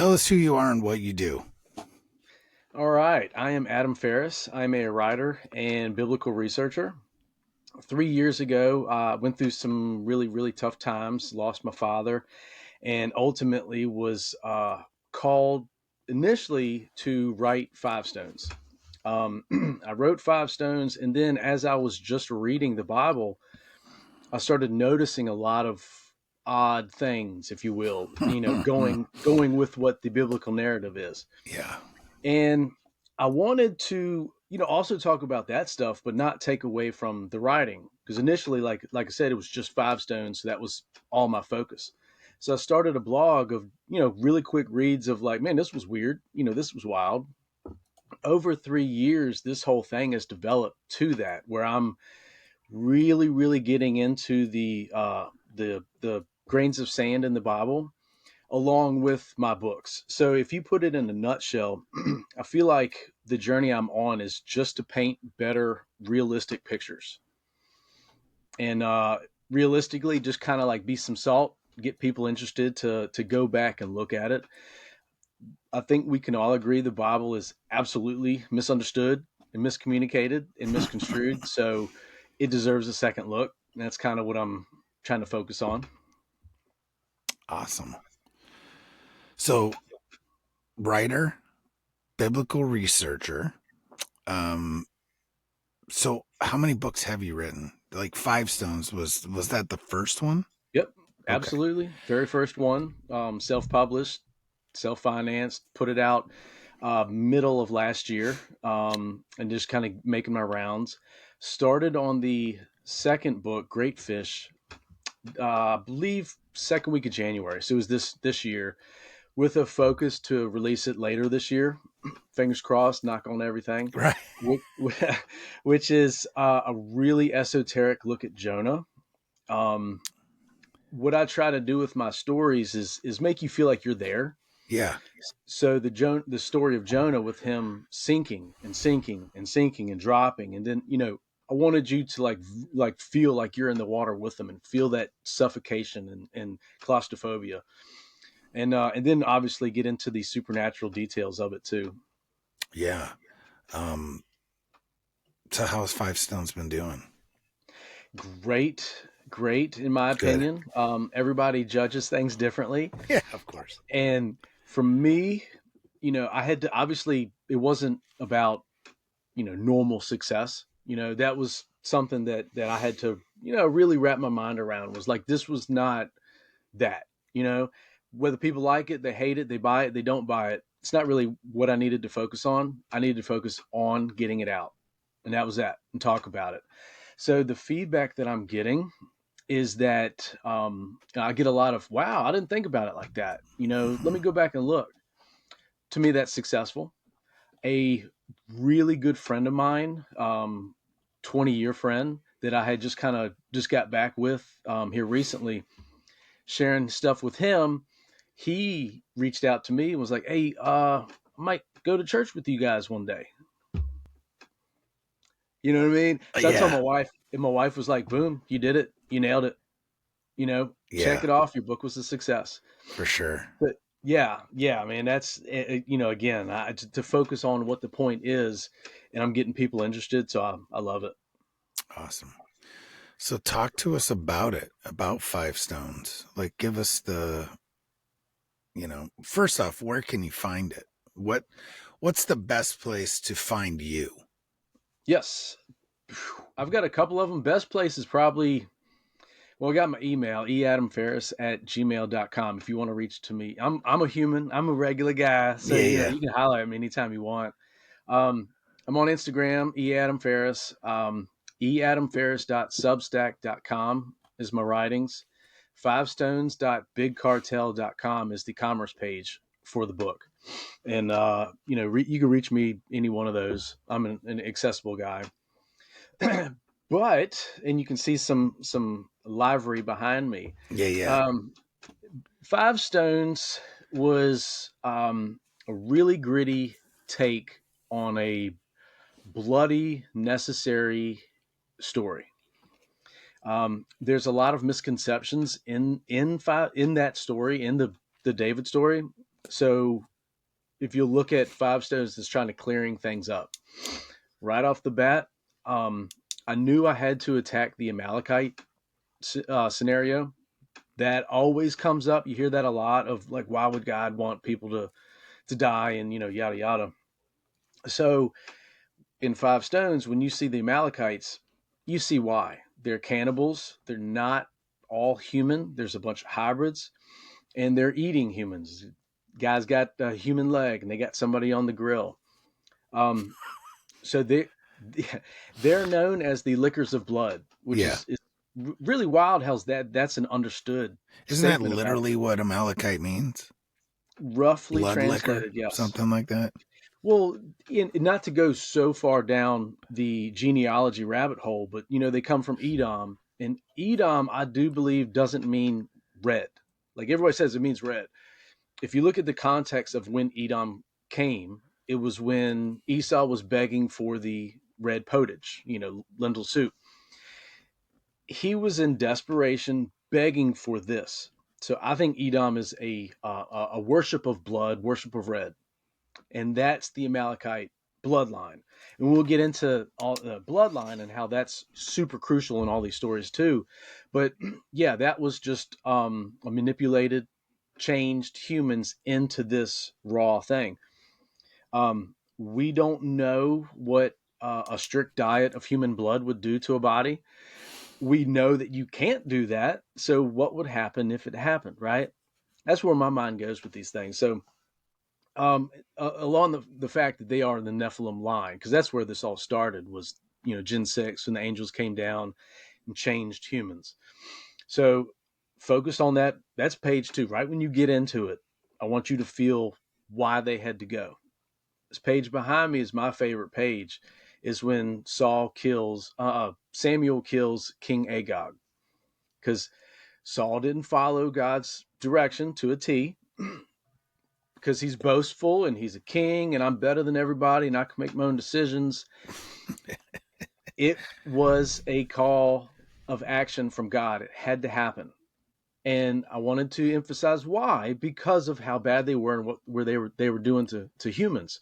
Tell us who you are and what you do. All right. I am Adam Farris. I'm a writer and biblical researcher. 3 years ago, I went through some really, really tough times, lost my father, and ultimately was called initially to write Five Stones. I wrote Five Stones, and then as I was just reading the Bible, I started noticing a lot of odd things, if you will, going with what the biblical narrative is. Yeah. And I wanted to, also talk about that stuff, but not take away from the writing. Because initially, like I said, it was just Five Stones, so that was all my focus. So I started a blog of, really quick reads of like, man, this was weird. This was wild. Over 3 years, this whole thing has developed to that, where I'm really, really getting into the grains of sand in the Bible along with my books. So if you put it in a nutshell, I feel like the journey I'm on is just to paint better, realistic pictures. And realistically, just kind of like be some salt, get people interested to go back and look at it. I think we can all agree the Bible is absolutely misunderstood and miscommunicated and misconstrued. So it deserves a second look. And that's kind of what I'm trying to focus on. Awesome. So, writer, biblical researcher. Um, so how many books have you written? Like Five Stones was that the first one? Yep, Okay. absolutely. Very first one, self-published, self-financed, put it out middle of last year, and just kind of making my rounds. Started on the second book, Great Fish, I believe second week of January. So it was this year, with a focus to release it later this year. Fingers crossed, knock on everything. Right. Which, which is a really esoteric look at Jonah. Um, what I try to do with my stories is make you feel like you're there. Yeah. So the story of Jonah, with him sinking and sinking and sinking and dropping, and then I wanted you to like feel like you're in the water with them and feel that suffocation and claustrophobia, and then obviously get into the supernatural details of it too. Yeah. Um, so how's Five Stones been doing? Great in my Good. opinion. Everybody judges things differently. Yeah, of course. And for me, I had to, obviously it wasn't about, normal success. That was something that I had to, really wrap my mind around, was like, this was not that, whether people like it, they hate it, they buy it, they don't buy it. It's not really what I needed to focus on. I needed to focus on getting it out. And that was that, and talk about it. So the feedback that I'm getting is that I get a lot of, wow, I didn't think about it like that. Let Mm-hmm. me go back and look. To me, that's successful. A really good friend of mine, 20-year friend that I had just kind of just got back with here recently, sharing stuff with him. He reached out to me and was like, hey, I might go to church with you guys one day. You know what I mean? So I told Yeah. my wife, and my wife was like, boom, you did it. You nailed it. Check Yeah, it off. Your book was a success. for sure. But yeah, man, that's again, to focus on what the point is, and I'm getting people interested, so I love it. Awesome. So talk to us about it, about Five Stones. Like give us first off, where can you find it? What's the best place to find you? Yes, I've got a couple of them. Best place is probably, well, I got my email, eadamferris@gmail.com. If you want to reach to me, I'm a human, I'm a regular guy, so Yeah, yeah. you can holler at me anytime you want. Um, I'm on Instagram, eadamferris. Eadamferris.substack.com is my writings. Fivestones.bigcartel.com is the commerce page for the book. And, you can reach me any one of those. I'm an accessible guy. And you can see some livery behind me. Yeah, yeah. Um, Five Stones was a really gritty take on a bloody, necessary story. There's a lot of misconceptions in that story, in the David story. So if you look at five stones that's trying to clearing things up, right off the bat, um, I knew I had to attack the Amalekite scenario. That always comes up. You hear that a lot of like, why would God want people to die and yada yada. So in Five Stones, when you see the Amalekites, you see why. They're cannibals. They're not all human. There's a bunch of hybrids, and they're eating humans. Guys got a human leg, and they got somebody on the grill. Um, so they're known as the lickers of blood, which Yeah. is really wild. How's that's an understood Isn't that statement about literally them. what Amalekite means? Roughly Blood liquor? translated, yes. Something like that? Well, not to go so far down the genealogy rabbit hole, but they come from Edom, and Edom, I do believe, doesn't mean red. Like everybody says, it means red. If you look at the context of when Edom came, it was when Esau was begging for the red pottage, lentil soup. He was in desperation, begging for this. So I think Edom is a worship of blood, worship of red, and that's the Amalekite bloodline. And we'll get into all the bloodline and how that's super crucial in all these stories too. But yeah, that was just a manipulated, changed humans into this raw thing. We don't know what a strict diet of human blood would do to a body. We know that you can't do that. So what would happen if it happened, right? That's where my mind goes with these things. So along the fact that they are the Nephilim line, because that's where this all started, was Gen 6 when the angels came down and changed humans. So focus on that. That's page 2. Right when you get into it, I want you to feel why they had to go. This page behind me is my favorite page. Is when Samuel kills King Agag, because Saul didn't follow God's direction to a T, because he's boastful and he's a king and I'm better than everybody and I can make my own decisions. It was a call of action from God. It had to happen. And I wanted to emphasize why, because of how bad they were and where they were doing to humans.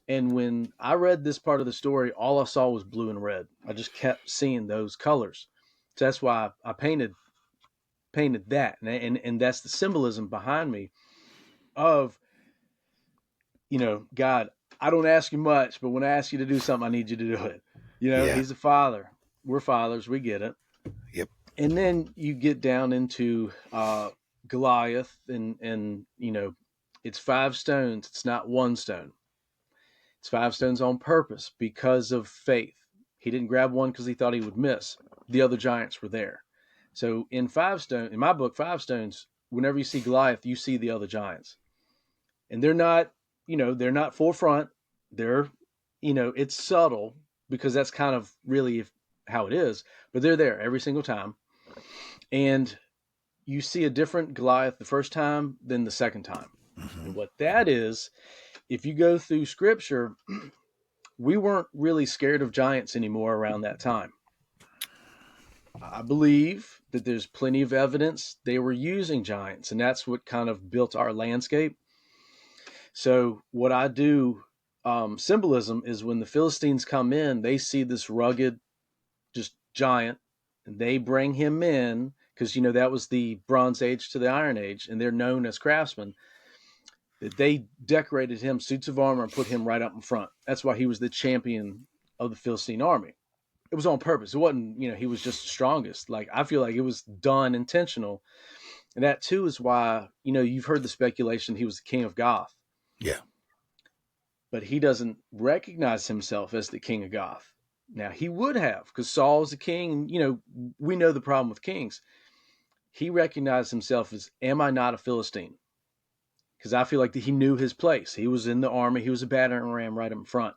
And when I read this part of the story, all I saw was blue and red. I just kept seeing those colors. So that's why I painted that. And that's the symbolism behind me of God, I don't ask you much, but when I ask you to do something, I need you to do it. Yeah. He's a father. We're fathers. We get it. Yep. And then you get down into Goliath, and it's five stones. It's not one stone. It's five stones on purpose because of faith. He didn't grab one because he thought he would miss. The other giants were there. So in my book, Five Stones, whenever you see Goliath, you see the other giants, and they're not forefront. They're it's subtle, because that's kind of really how it is, but they're there every single time. And you see a different Goliath the first time than the second time. Mm-hmm. And what that is, if you go through scripture, we weren't really scared of giants anymore around that time. I believe that there's plenty of evidence they were using giants, and that's what kind of built our landscape. So what I do, symbolism, is when the Philistines come in, they see this rugged, just giant, and they bring him in because that was the Bronze Age to the Iron Age, and they're known as craftsmen. That they decorated him suits of armor and put him right up in front. That's why he was the champion of the Philistine army. It was on purpose. It wasn't, he was just the strongest. Like, I feel like it was done intentional. And that too is why, you've heard the speculation he was the king of Goth, Yeah. but he doesn't recognize himself as the king of Goth. Now, he would have, because Saul was a king, and, we know the problem with kings. He recognized himself as, am I not a Philistine? Because I feel like he knew his place. He was in the army. He was a battering ram right in front.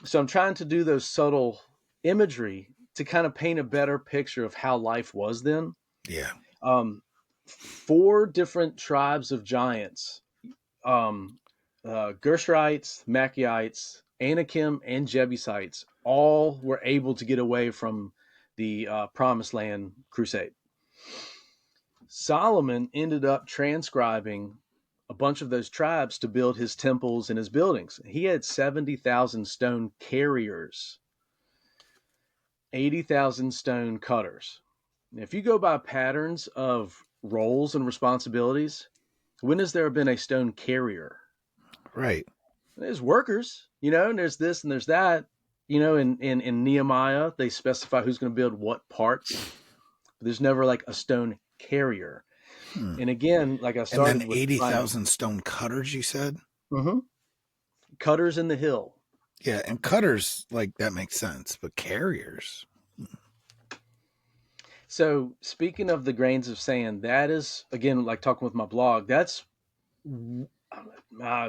So I'm trying to do those subtle imagery to kind of paint a better picture of how life was then. Yeah. Four different tribes of giants, Gershurites, Machites, Anakim, and Jebusites, all were able to get away from the Promised Land crusade. Solomon ended up transcribing a bunch of those tribes to build his temples and his buildings. He had 70,000 stone carriers, 80,000 stone cutters. Now, if you go by patterns of roles and responsibilities, when has there been a stone carrier? Right. There's workers, and there's this and there's that. In Nehemiah, they specify who's going to build what parts, but there's never like a stone carrier. And again, like I And then started with 80,000 stone cutters, you said? Mm-hmm. Cutters in the hill. Yeah, and cutters, like, that makes sense, but carriers. So speaking of the grains of sand, that is, again, like talking with my blog, that's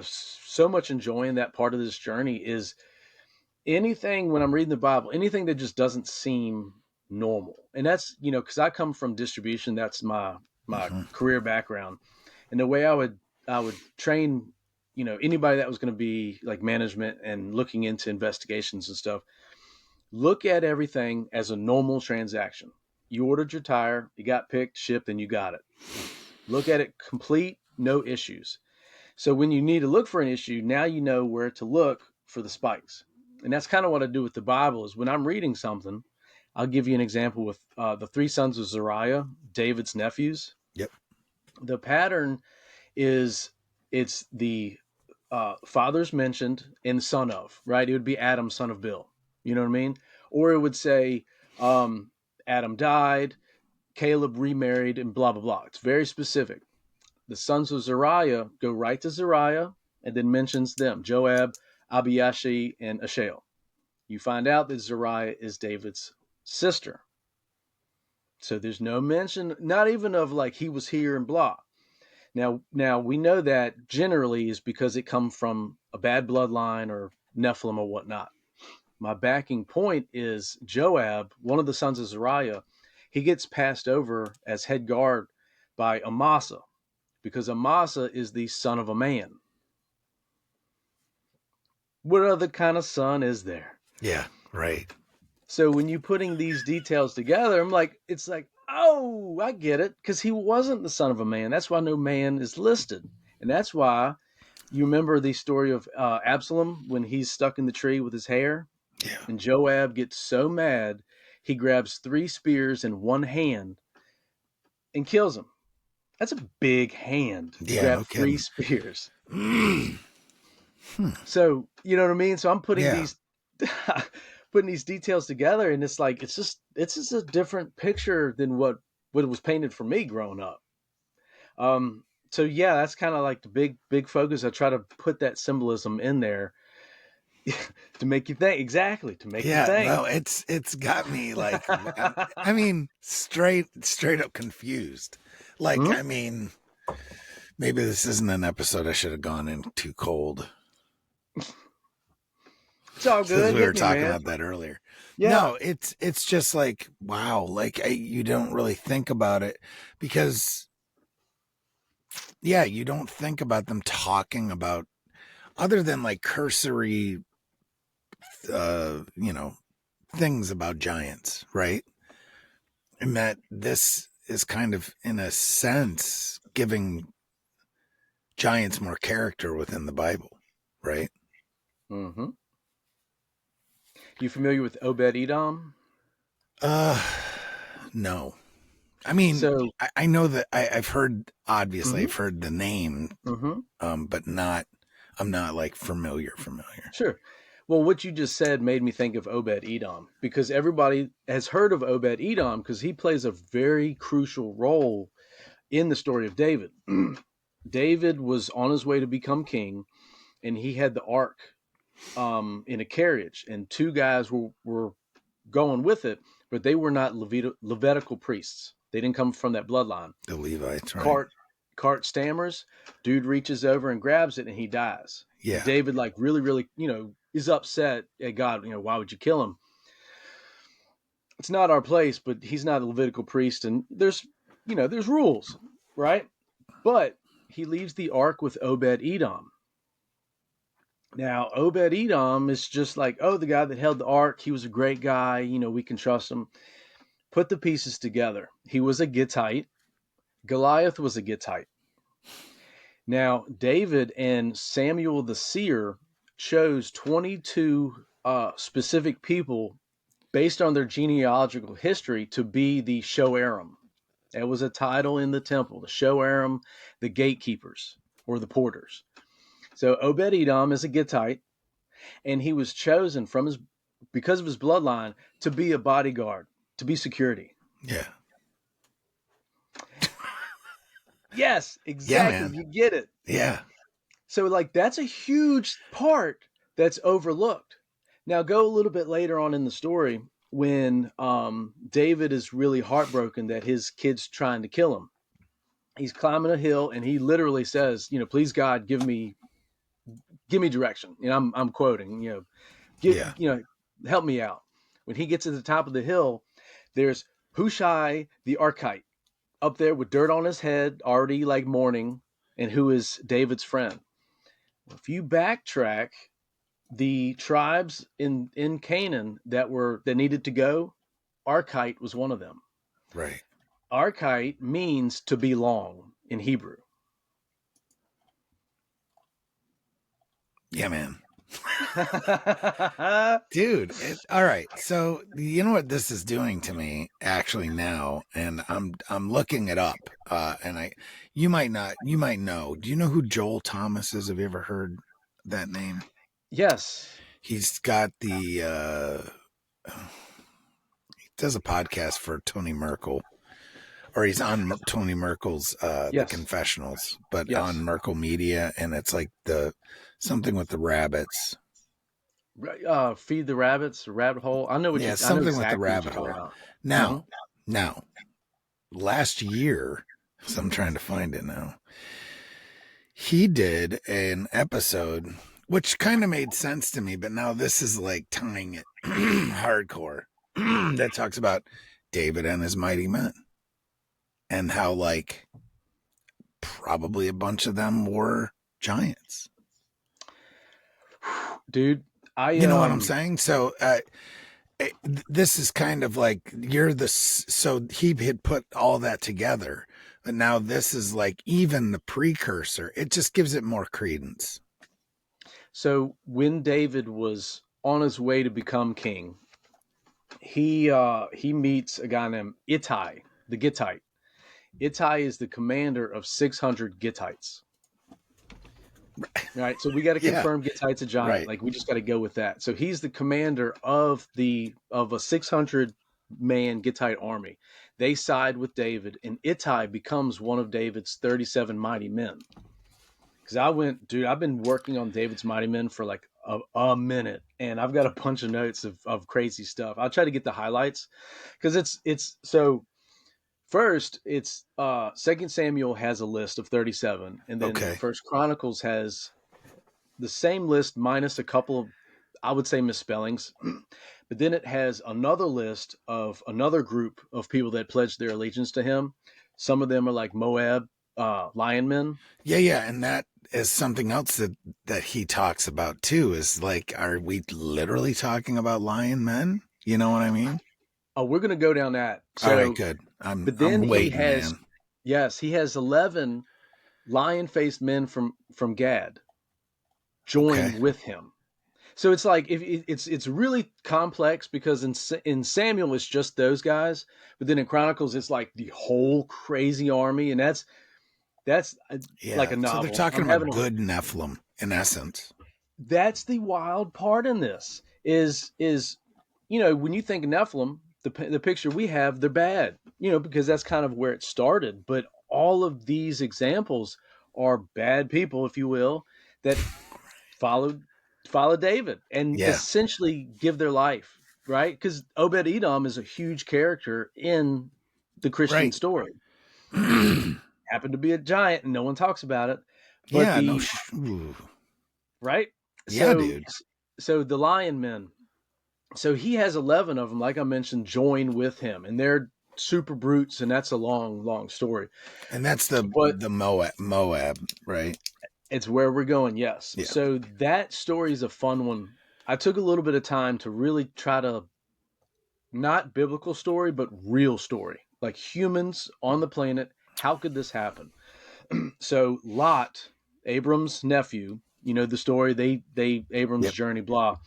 so much enjoying that part of this journey is anything when I'm reading the Bible, anything that just doesn't seem normal. And that's, because I come from distribution, that's my Mm-hmm. career background. And the way I would train, anybody that was going to be like management and looking into investigations and stuff, look at everything as a normal transaction. You ordered your tire, you got picked, shipped, and you got it. Look at it complete, no issues. So when you need to look for an issue, now you know where to look for the spikes. And that's kind of what I do with the Bible is when I'm reading something, I'll give you an example with the three sons of Zariah, David's nephews. Yep. The pattern is it's the father's mentioned and son of, right? It would be Adam, son of Bill. You know what I mean? Or it would say Adam died, Caleb remarried, and blah, blah, blah. It's very specific. The sons of Zariah go right to Zariah and then mentions them, Joab, Abiashi, and Ashael. You find out that Zariah is David's sister. So there's no mention, not even of like he was here and blah. Now we know that generally is because it comes from a bad bloodline or Nephilim or whatnot. My backing point is Joab, one of the sons of Zariah. He gets passed over as head guard by Amasa because Amasa is the son of a man. What other kind of son is there? Yeah, right. So when you're putting these details together, it's like, oh, I get it. Because he wasn't the son of a man. That's why no man is listed. And that's why you remember the story of Absalom when he's stuck in the tree with his hair? Yeah. And Joab gets so mad, he grabs 3 spears in one hand and kills him. That's a big hand to Yeah, grab no 3 kidding. spears. Hmm. So, you know what I mean? So I'm putting Yeah. these putting these details together and it's just a different picture than what was painted for me growing up. So yeah, that's kind of like the big focus. I try to put that symbolism in there to make you think. Exactly, to make you Yeah, think. no, it's got me like I mean straight up confused. Like, Hmm? I mean, maybe this isn't an episode I should have gone in too cold. It's all Since good. we were Hit me, talking man. about that earlier. Yeah. No, it's just like wow, like you don't really think about it because yeah, you don't think about them talking about other than like cursory you know, things about giants, right? And that this is kind of in a sense giving giants more character within the Bible, right? Hmm. You familiar with Obed Edom? Uh no. I mean, So, I know that I've heard obviously hmm I've heard the name, hmm but not I'm not like familiar. sure. Well, what you just said made me think of Obed Edom because everybody has heard of Obed Edom because he plays a very crucial role in the story of David. David was on his way to become king, and he had the ark in a carriage, and 2 guys were going with it, but they were not Levitical priests. They didn't come from that bloodline. The Levites, right? Cart cart stammers. Dude reaches over and grabs it, and he dies. And Yeah. David, like, really, really, is upset at God. Why would you kill him? It's not our place, but he's not a Levitical priest, and there's rules, right? But he leaves the ark with Obed Edom. Now, Obed Edom is just like, oh, the guy that held the ark. He was a great guy. We can trust him. Put the pieces together. He was a Gittite. Goliath was a Gittite. Now, David and Samuel the seer chose 22 specific people based on their genealogical history to be the Shoarim. That was a title in the temple, the Shoarim, the gatekeepers or the porters. So Obed Edom is a Gittite, and he was chosen because of his bloodline to be a bodyguard, to be security. Yeah. Yes, Yeah, exactly. man. You get it. Yeah. So, like, that's a huge part that's overlooked. Now, go a little bit later on in the story when David is really heartbroken that his kid's trying to kill him. He's climbing a hill and he literally says, please God, give me direction. I'm quoting, Yeah. help me out. When he gets to the top of the hill, there's Hushai the Archite up there with dirt on his head, already like mourning, and who is David's friend. If you backtrack, the tribes in Canaan that needed to go, Archite was one of them. Right. Archite means to belong in Hebrew. Yeah, man. Dude, all right. So you know what this is doing to me actually now, and I'm looking it up. And you might know. Do you know who Joel Thomas is? Have you ever heard that name? Yes. He's got he does a podcast for Tony Merkel, or he's on Tony Merkel's The Yes. Confessionals, but on Yes. Merkel Media, and it's like something with the rabbits. Feed the rabbits, rabbit hole. I know Yeah, I know something with the exactly what rabbit you're talking hole. about. Now, now, last year, so I'm trying to find it now. He did an episode, which kind of made sense to me, but now this is like tying it hardcore. That talks about David and his mighty men, and how like probably a bunch of them were giants. Dude, You know what I'm saying? So this is kind of like so he had put all that together, but now this is like even the precursor. It just gives it more credence. So when David was on his way to become king, he meets a guy named Ittai, the Gittite. Ittai is the commander of 600 Gittites. Right, so we got to Yeah, confirm Gittite's a giant. right. Like we just got to go with that. So he's the commander of a 600 man Gittite army. They side with David, and Ittai becomes one of David's 37 mighty men. Because I've been working on David's mighty men for like a minute, and I've got a bunch of notes of crazy stuff. I'll try to get the highlights because it's so. First, it's Second Samuel has a list of 37, and then Okay. First Chronicles has the same list minus a couple of, I would say, misspellings. But then it has another list of another group of people that pledged their allegiance to him. Some of them are like Moab lion men. Yeah, and that is something else that he talks about too. Is like, are we literally talking about lion men? You know what I mean? Oh, we're going to go down that. All right, So, good. I'm but then I'm he waiting, has, man. yes, he has 11 lion faced men from Gad Okay. join with him. So it's like it's really complex because in Samuel it's just those guys, but then in Chronicles it's like the whole crazy army, and that's like Yeah. a So they're novel. talking I'm about having a good Nephilim in essence. That's the wild part in this is when you think Nephilim, the picture we have, they're bad, because that's kind of where it started. But all of these examples are bad people, if you will, that followed David and Yeah. essentially give their life, right? Because Obed Edom is a huge character in the Christian Right. story. Happened to be a giant, and no one talks about it. But Yeah. Ooh. right, Yeah, so dude. the Lion Men. So he has 11 of them, like I mentioned, join with him, and they're super brutes, and that's a long, long story. And that's But the Moab, right? it's where we're going, yes. Yeah. So that story is a fun one. I took a little bit of time to really try to, not biblical story, but real story, like humans on the planet. How could this happen? So Lot. Abram's nephew. You know the story. They Abram's Yep. journey. Blah.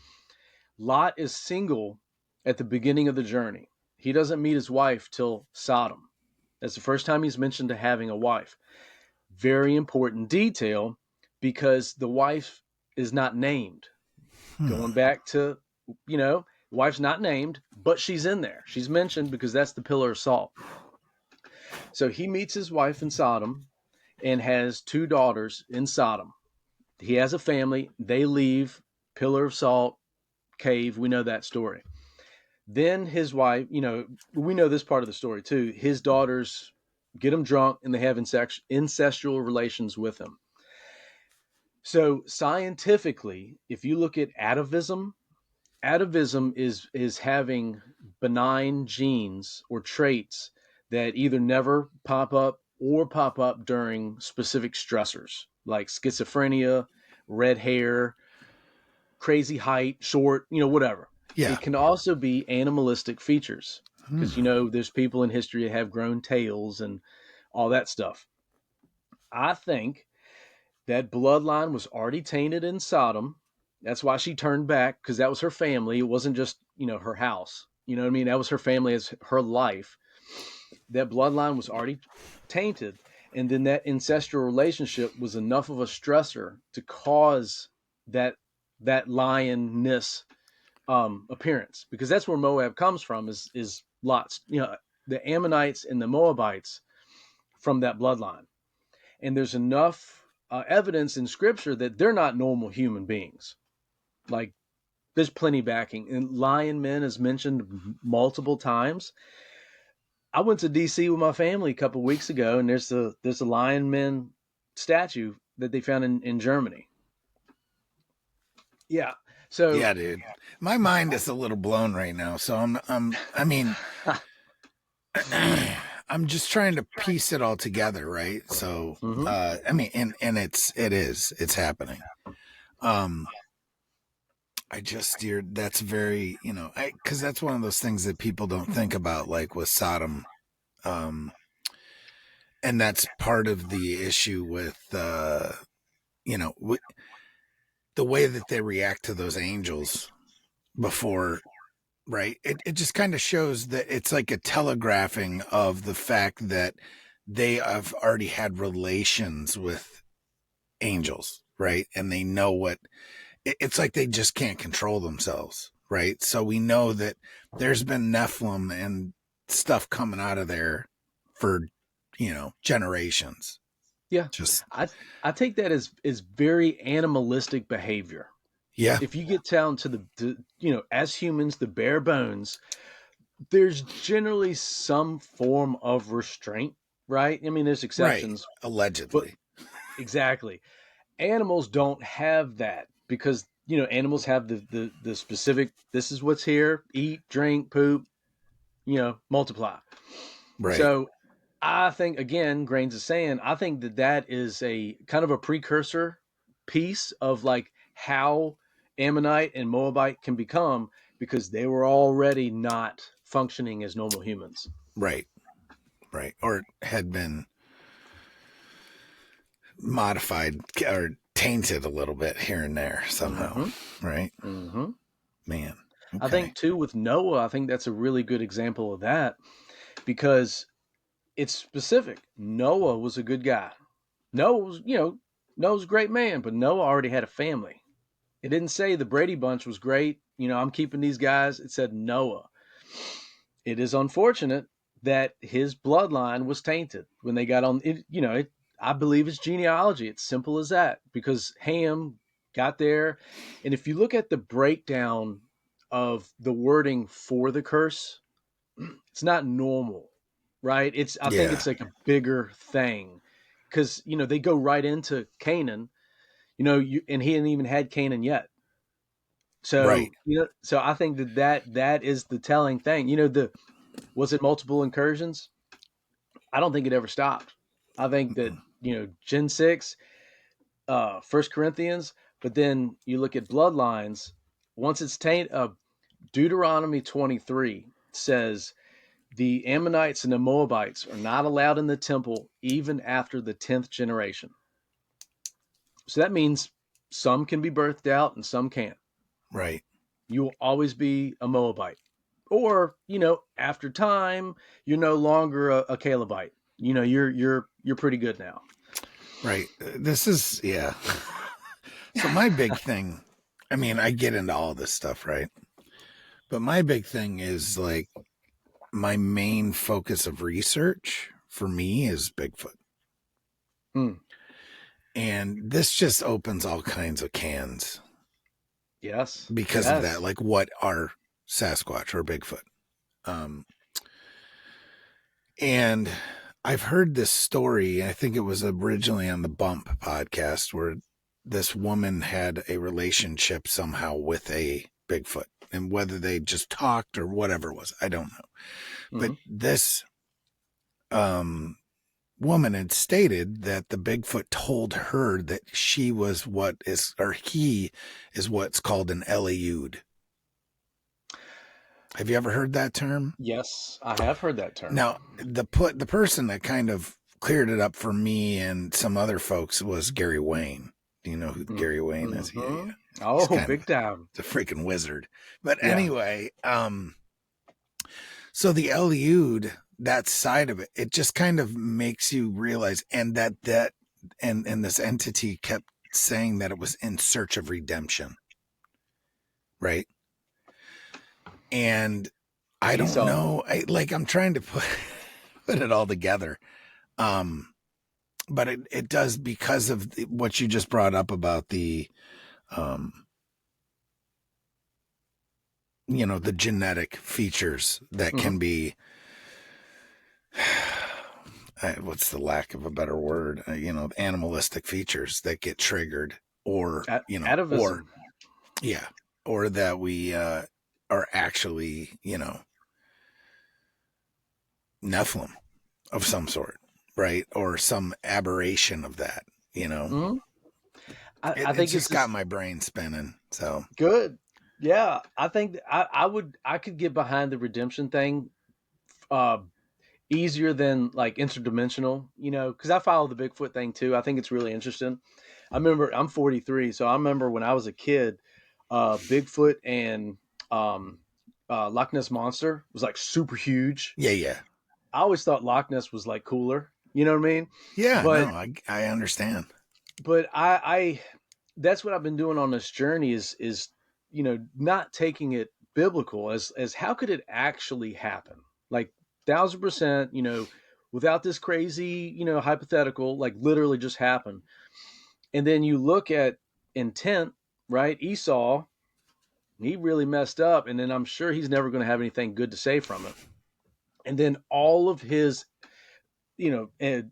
Lot is single at the beginning of the journey. He doesn't meet his wife till Sodom. That's the first time he's mentioned to having a wife. Very important detail because the wife is not named. Hmm. Going back to, the wife's not named, but she's in there. She's mentioned because that's the pillar of salt. So he meets his wife in Sodom and has two daughters in Sodom. He has a family. They leave pillar of salt, cave. We know that story. Then his wife, we know this part of the story too. His daughters get him drunk and they have incestual relations with him. So scientifically, if you look at atavism is having benign genes or traits that either never pop up or pop up during specific stressors like schizophrenia, red hair, crazy height, short, whatever. Yeah. It can also be animalistic features Hmm. because, there's people in history that have grown tails and all that stuff. I think that bloodline was already tainted in Sodom. That's why she turned back because that was her family. It wasn't just, her house. You know what I mean? That was her family as her life. That bloodline was already tainted. And then that ancestral relationship was enough of a stressor to cause that that lionness appearance because that's where Moab comes from is lots the Ammonites and the Moabites from that bloodline, and there's enough evidence in Scripture that they're not normal human beings. Like there's plenty backing, and lion men is mentioned multiple times. I went to DC with my family a couple of weeks ago, and there's a lion men statue that they found in Germany. Yeah, so Yeah, dude. My mind is a little blown right now. So I mean, I'm just trying to piece it all together, right? So, mhm. I mean, and it's happening. Um, I just steered. That's very, because that's one of those things that people don't think about, like with Sodom. Um, and that's part of the issue with, you know, w- the way that they react to those angels before, right? It just kind of shows that it's like a telegraphing of the fact that they have already had relations with angels, right? And they know it's like they just can't control themselves, right? So we know that there's been Nephilim and stuff coming out of there for, generations. Yeah, Just, I I take that as very animalistic behavior. yeah, If you get down to as humans, the bare bones, there's generally some form of restraint, right? I mean, there's right. exceptions, but Allegedly. exactly, animals don't have that because animals have the specific. This is what's here: eat, drink, poop, multiply. Right, So I think again, grains of sand. I think that is a kind of a precursor piece of like how Ammonite and Moabite can become because they were already not functioning as normal humans. right, right. Or had been modified or tainted a little bit here and there somehow, Mm-hmm. right? Mm-hmm. Man. I Okay. think too with Noah, I think that's a really good example of that because it's specific. Noah was a good guy. Noah was, Noah's a great man, but Noah already had a family. It didn't say the Brady Bunch was great. I'm keeping these guys. It said Noah. It is unfortunate that his bloodline was tainted when they got on it. I believe it's genealogy. It's simple as that because Ham got there. And if you look at the breakdown of the wording for the curse, it's not normal, right? I think Yeah. it's like a bigger thing because, they go right into Canaan, and he hadn't even had Canaan yet. Right. So I think that is the telling thing. Was it multiple incursions? I don't think it ever stopped. I think that, Gen 6, First Corinthians, but then you look at bloodlines, once it's tainted, Deuteronomy 23 says the Ammonites and the Moabites are not allowed in the temple even after the 10th generation. So that means some can be birthed out and some can't. Right. You will always be a Moabite. Or, after time, you're no longer a Calebite. You're pretty good now. Right. This is, yeah. So my big thing, I mean, I get into all this stuff, right? But my big thing is like my main focus of research for me is Bigfoot. Hmm. And this just opens all kinds of cans Yes. because of that. Yes. Like, what are Sasquatch or Bigfoot? Um, and I've heard this story. I think it was originally on the Bump podcast where this woman had a relationship somehow with a Bigfoot, and whether they just talked or whatever it was, I don't know. But Hmm. this um, woman had stated that the Bigfoot told her that she was what is, or he is what's called an Eliud. Have you ever heard that term? Yes, I have heard that term. Now, the person that kind of cleared it up for me and some other folks was Gary Wayne. Do you know who Gary Wayne is? Yeah, Mm-hmm. yeah. He's Oh, kind of big time. a freaking wizard. But Yeah. anyway, so the Eliud, that side of it, it just kind of makes you realize, and and this entity kept saying that it was in search of redemption, right? And I don't Esau. know, I'm trying to put it all together. Um, but it does because of what you just brought up about the, um, the genetic features that Hmm. can be, what's the lack of a better word? Animalistic features that get triggered, or or Atavism. yeah, or that we are actually Nephilim of some sort, right? Or some aberration of that. Hmm. I It's think just it's got as my brain spinning. So good. Yeah, I think I could get behind the redemption thing uh, easier than like interdimensional, because I follow the Bigfoot thing too. I think it's really interesting. I remember I'm 43, so I remember when I was a kid, Bigfoot and um, Loch Ness monster was like super huge. yeah, yeah, I always thought Loch Ness was like cooler. You know what I mean? yeah. No, But I understand. but I that's what I've been doing on this journey is not taking it biblical as how could it actually happen, like 1,000%, without this crazy hypothetical, like literally just happen. And then you look at intent, right? Esau, he really messed up, and then I'm sure he's never going to have anything good to say from it. And then all of his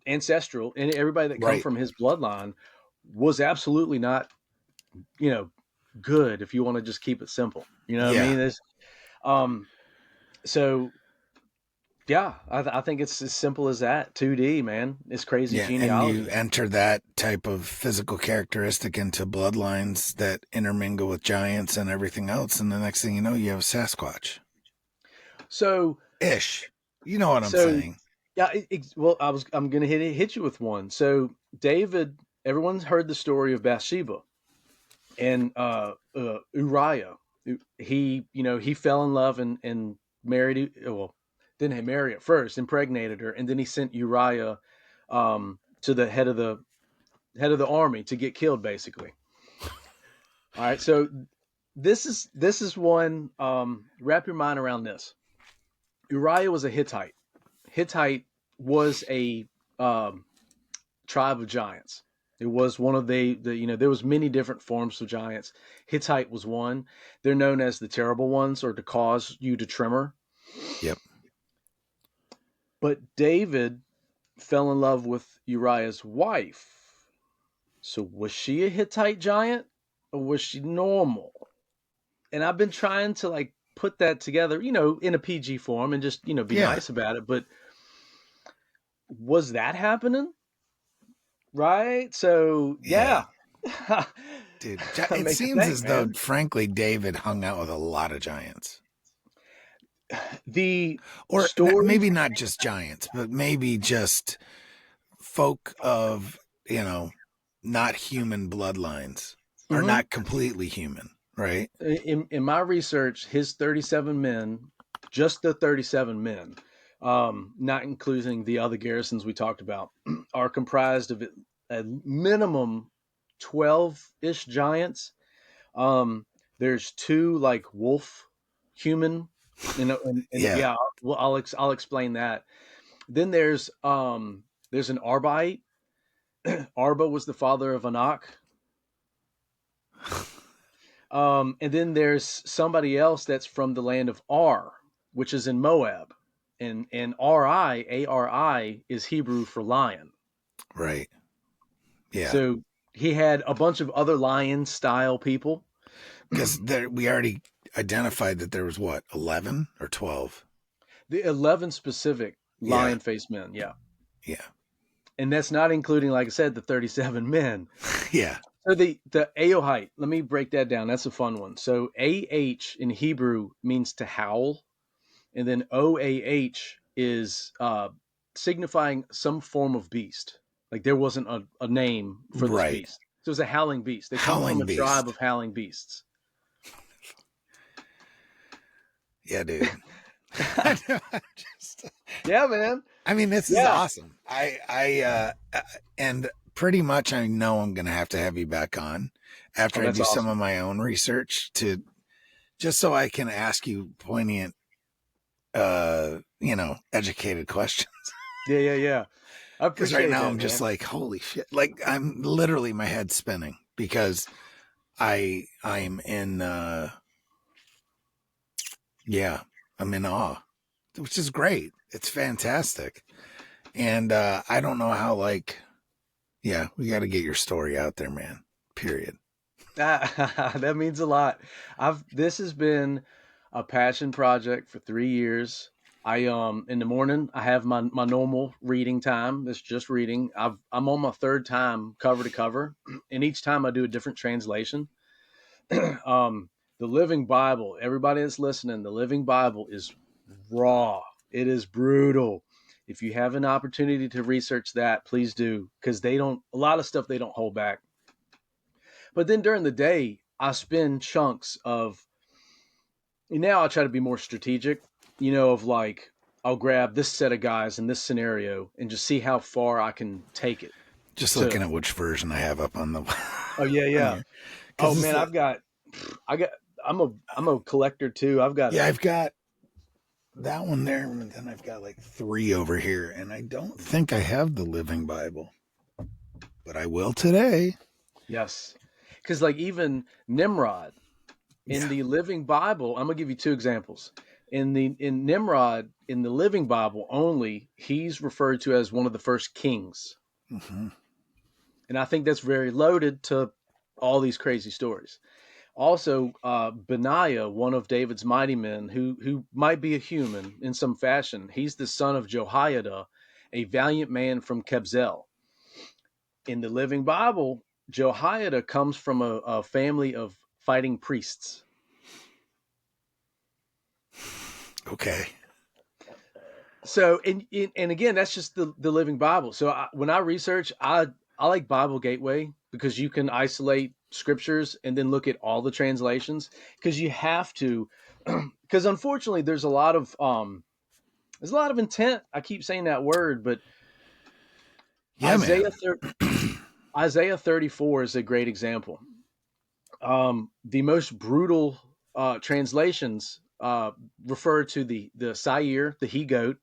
ancestral and everybody that come Right. from his bloodline was absolutely not you know good, if you want to just keep it simple. You know what I Yeah. mean? Um, so yeah, I think it's as simple as that. 2D, man. It's crazy Yeah. And you genealogy. enter that type of physical characteristic into bloodlines that intermingle with giants and everything else. And the next thing you know, you have Sasquatch So ish. You know what I'm so saying? yeah, well, I'm gonna hit you with one. So David, everyone's heard the story of Bathsheba and Uriah. He fell in love and married. Well, didn't marry at first, impregnated her, and then he sent Uriah to the head of the army to get killed, basically. All right, so this is one. Wrap your mind around this. Uriah was a Hittite. Hittite was a um, tribe of giants. It was one of there was many different forms of giants. Hittite was one. They're known as the terrible ones, or to cause you to tremor. Yep. But David fell in love with Uriah's wife. So was she a Hittite giant, or was she normal? And I've been trying to like put that together, in a PG form and just, be Yeah. nice about it. But was that happening? Right? So Yeah. yeah. Dude, That it makes you seems think, as though, man. frankly, David hung out with a lot of giants. The Or stories, maybe not just giants, but maybe just folk of, not human bloodlines, or Hmm. not completely human, right? In my research, his 37 men, just the 37 men, not including the other garrisons we talked about, are comprised of a minimum 12-ish giants. Um, there's two like wolf human, and Yeah. yeah, well, I'll explain that. Then there's an Arbite. Arba was the father of Anak. And then there's somebody else that's from the land of Ar, which is in Moab, and Ari is Hebrew for lion. Right. Yeah. So he had a bunch of other lion style people. Because there, we already identified that there was what, 11 or 12? The 11 specific Yeah. lion faced men, yeah, Yeah. and that's not including, like I said, the 37 men. Yeah. So the Aohite, let me break that down. That's a fun one. So in Hebrew means to howl, and then OAH is signifying some form of beast. Like there wasn't a name for this Right. beast. So it's a howling beast. They come from Howling a tribe beast. of howling beasts. Yeah, dude. Just, Yeah, man. I mean, this is Yeah. awesome. And pretty much I know I'm going to have you back on Oh, after I that's do some awesome. of my own research to just so I can ask you poignant, educated questions. Yeah, yeah, yeah. I Cause right appreciate now that, I'm just man. like, holy shit. Like I'm literally my head's spinning because I'm in, yeah, I'm in awe, which is great. It's fantastic. And, I don't know how, like, yeah, we got to get your story out there, man. Period. That means a lot. I've This has been a passion project for 3 years. I in the morning I have my normal reading time. It's just reading. I'm on my third time cover to cover, and each time I do a different translation. um, the Living Bible. Everybody that's listening, the Living Bible is raw. It is brutal. If you have an opportunity to research that, please do, because they don't a lot of stuff they don't hold back. But then during the day, I spend chunks of, now I try to be more strategic, of like, I'll grab this set of guys in this scenario and just see how far I can take it Just looking to, at which version I have up on the, oh, yeah, on yeah. here. Oh Cause man, I got, I'm a collector too. I've got yeah, a, I've got that one there. And then I've got like three over here. And I don't think I have the Living Bible, but I will today. yes. Cause like even Nimrod in Yeah. the Living Bible, I'm gonna give you two examples. In Nimrod, in the Living Bible only, he's referred to as one of the first kings. Mm-hmm. And I think that's very loaded to all these crazy stories. Also, Benaiah, one of David's mighty men, who might be a human in some fashion, he's the son of Jehoiada, a valiant man from Kebzel. In the Living Bible, Jehoiada comes from a family of fighting priests. Okay. So, and again, that's just the Living Bible. So when I research, I like Bible Gateway because you can isolate scriptures and then look at all the translations, because you have to, because unfortunately there's a lot of intent. I keep saying that word, but Yeah, man. Isaiah Isaiah 34 is a great example. The most brutal translations refer to the Sair, the he goat,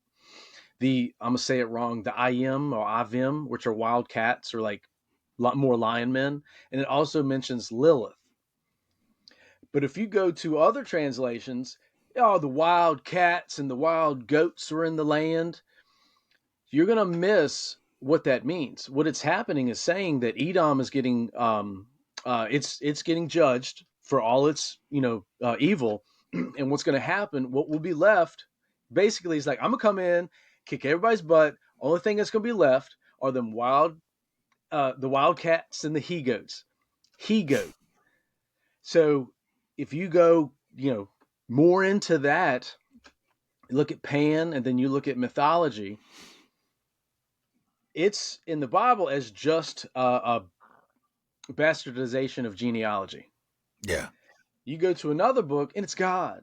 the, I'm gonna say it wrong, the Ayim or Avim, which are wild cats or like lot more lion men, and it also mentions Lilith. But if you go to other translations, oh, the wild cats and the wild goats were in the land, you're gonna miss what that means. What it's happening is saying that Edom is getting it's getting judged for all its evil, and what's going to happen? What will be left? Basically, is like, I'm gonna come in, kick everybody's butt. Only thing that's gonna be left are the wildcats and the he goats. He goat. So if you go, more into that, look at Pan, and then you look at mythology. It's in the Bible as just bastardization of genealogy. Yeah. You go to another book and it's God.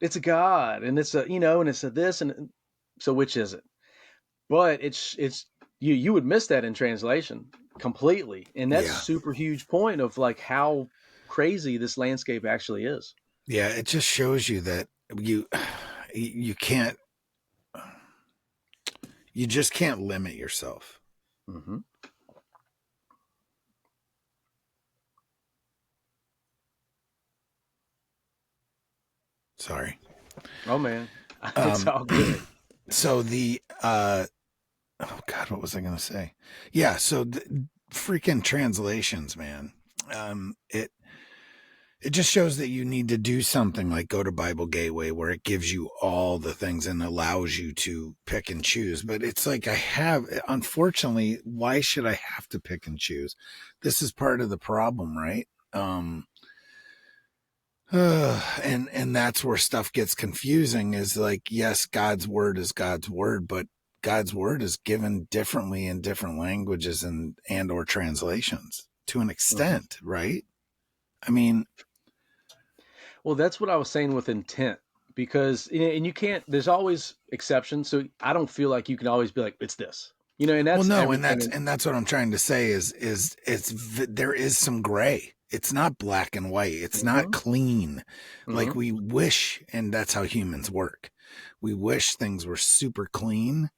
It's a God, and it's a, and it's a this, and so which is it? But it's you would miss that in translation completely, and that's a Yeah. super huge point of like how crazy this landscape actually is. Yeah. It just shows you that you can't, you just can't limit yourself. Mm-hmm. Sorry. Oh man, it's Um, all good. so oh God, what was I going to say? Yeah. So freaking translations, man. It just shows that you need to do something like go to Bible Gateway where it gives you all the things and allows you to pick and choose. But it's like unfortunately, why should I have to pick and choose? This is part of the problem, right? And that's where stuff gets confusing is like, yes, God's word is God's word, but God's word is given differently in different languages and or translations to an Mm-hmm. extent, right? I mean, Well, that's what I was saying with intent, because and you can't. There's always exceptions, so I don't feel like you can always be like it's this, and well, that's no, everything. and that's what I'm trying to say is there is some gray. It's not black and white. It's not Mm-hmm. clean. Like Mm-hmm. we wish, and that's how humans work. We wish things were super clean,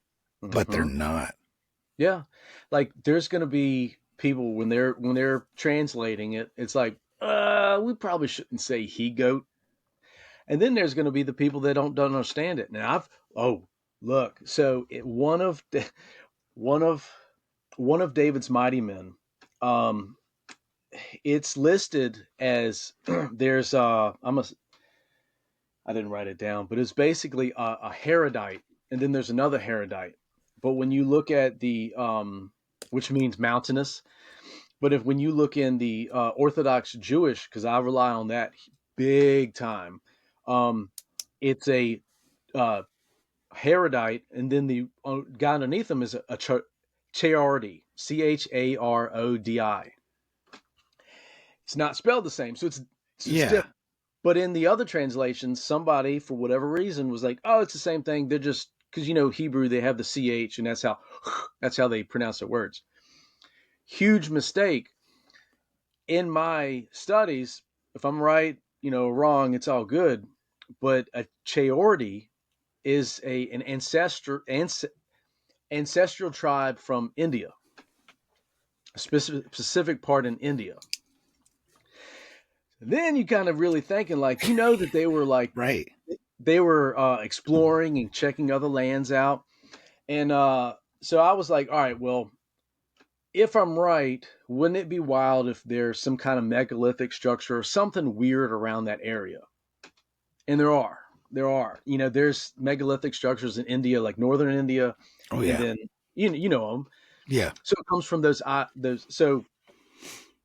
but they're Mm-hmm. not. Yeah, like there's gonna be people when they're translating it, it's like, we probably shouldn't say he goat. And then there's gonna be the people that don't understand it. Now look, so one of one of David's mighty men, um, it's listed as there's I didn't write it down, but it's basically a Herodite, and then there's another Herodite. But when you look at the which means mountainous, but if when you look in the Orthodox Jewish, because I rely on that big time, um, it's a uh, Herodite, and then the guy underneath them is a Charodi, Charodi. It's not spelled the same, so it's Yeah. different. But in the other translations, somebody for whatever reason was like, "Oh, it's the same thing." They're just because Hebrew they have the ch, and that's how they pronounce their words. Huge mistake in my studies. If I'm right, wrong, it's all good. But a Chaordi is an ancestral tribe from India, a specific part in India. Then you kind of really thinking like, that they were like Right. they were exploring and checking other lands out. And so I was like, all right, well, if I'm right, wouldn't it be wild if there's some kind of megalithic structure or something weird around that area? And there are. There are. There's megalithic structures in India, like northern India, Oh and yeah. then you know them. Yeah. So it comes from those. So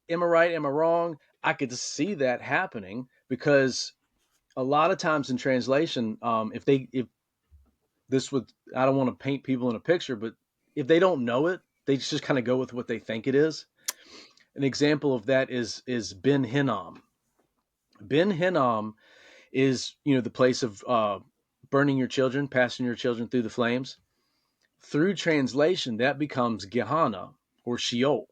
am I right? Am I wrong? I could see that happening because a lot of times in translation, if this would, I don't want to paint people in a picture, but if they don't know it, they just kind of go with what they think it is. An example of that is Ben Hinnom. Ben Hinnom is the place of burning your children, passing your children through the flames. Through translation, that becomes Gehenna or Sheol.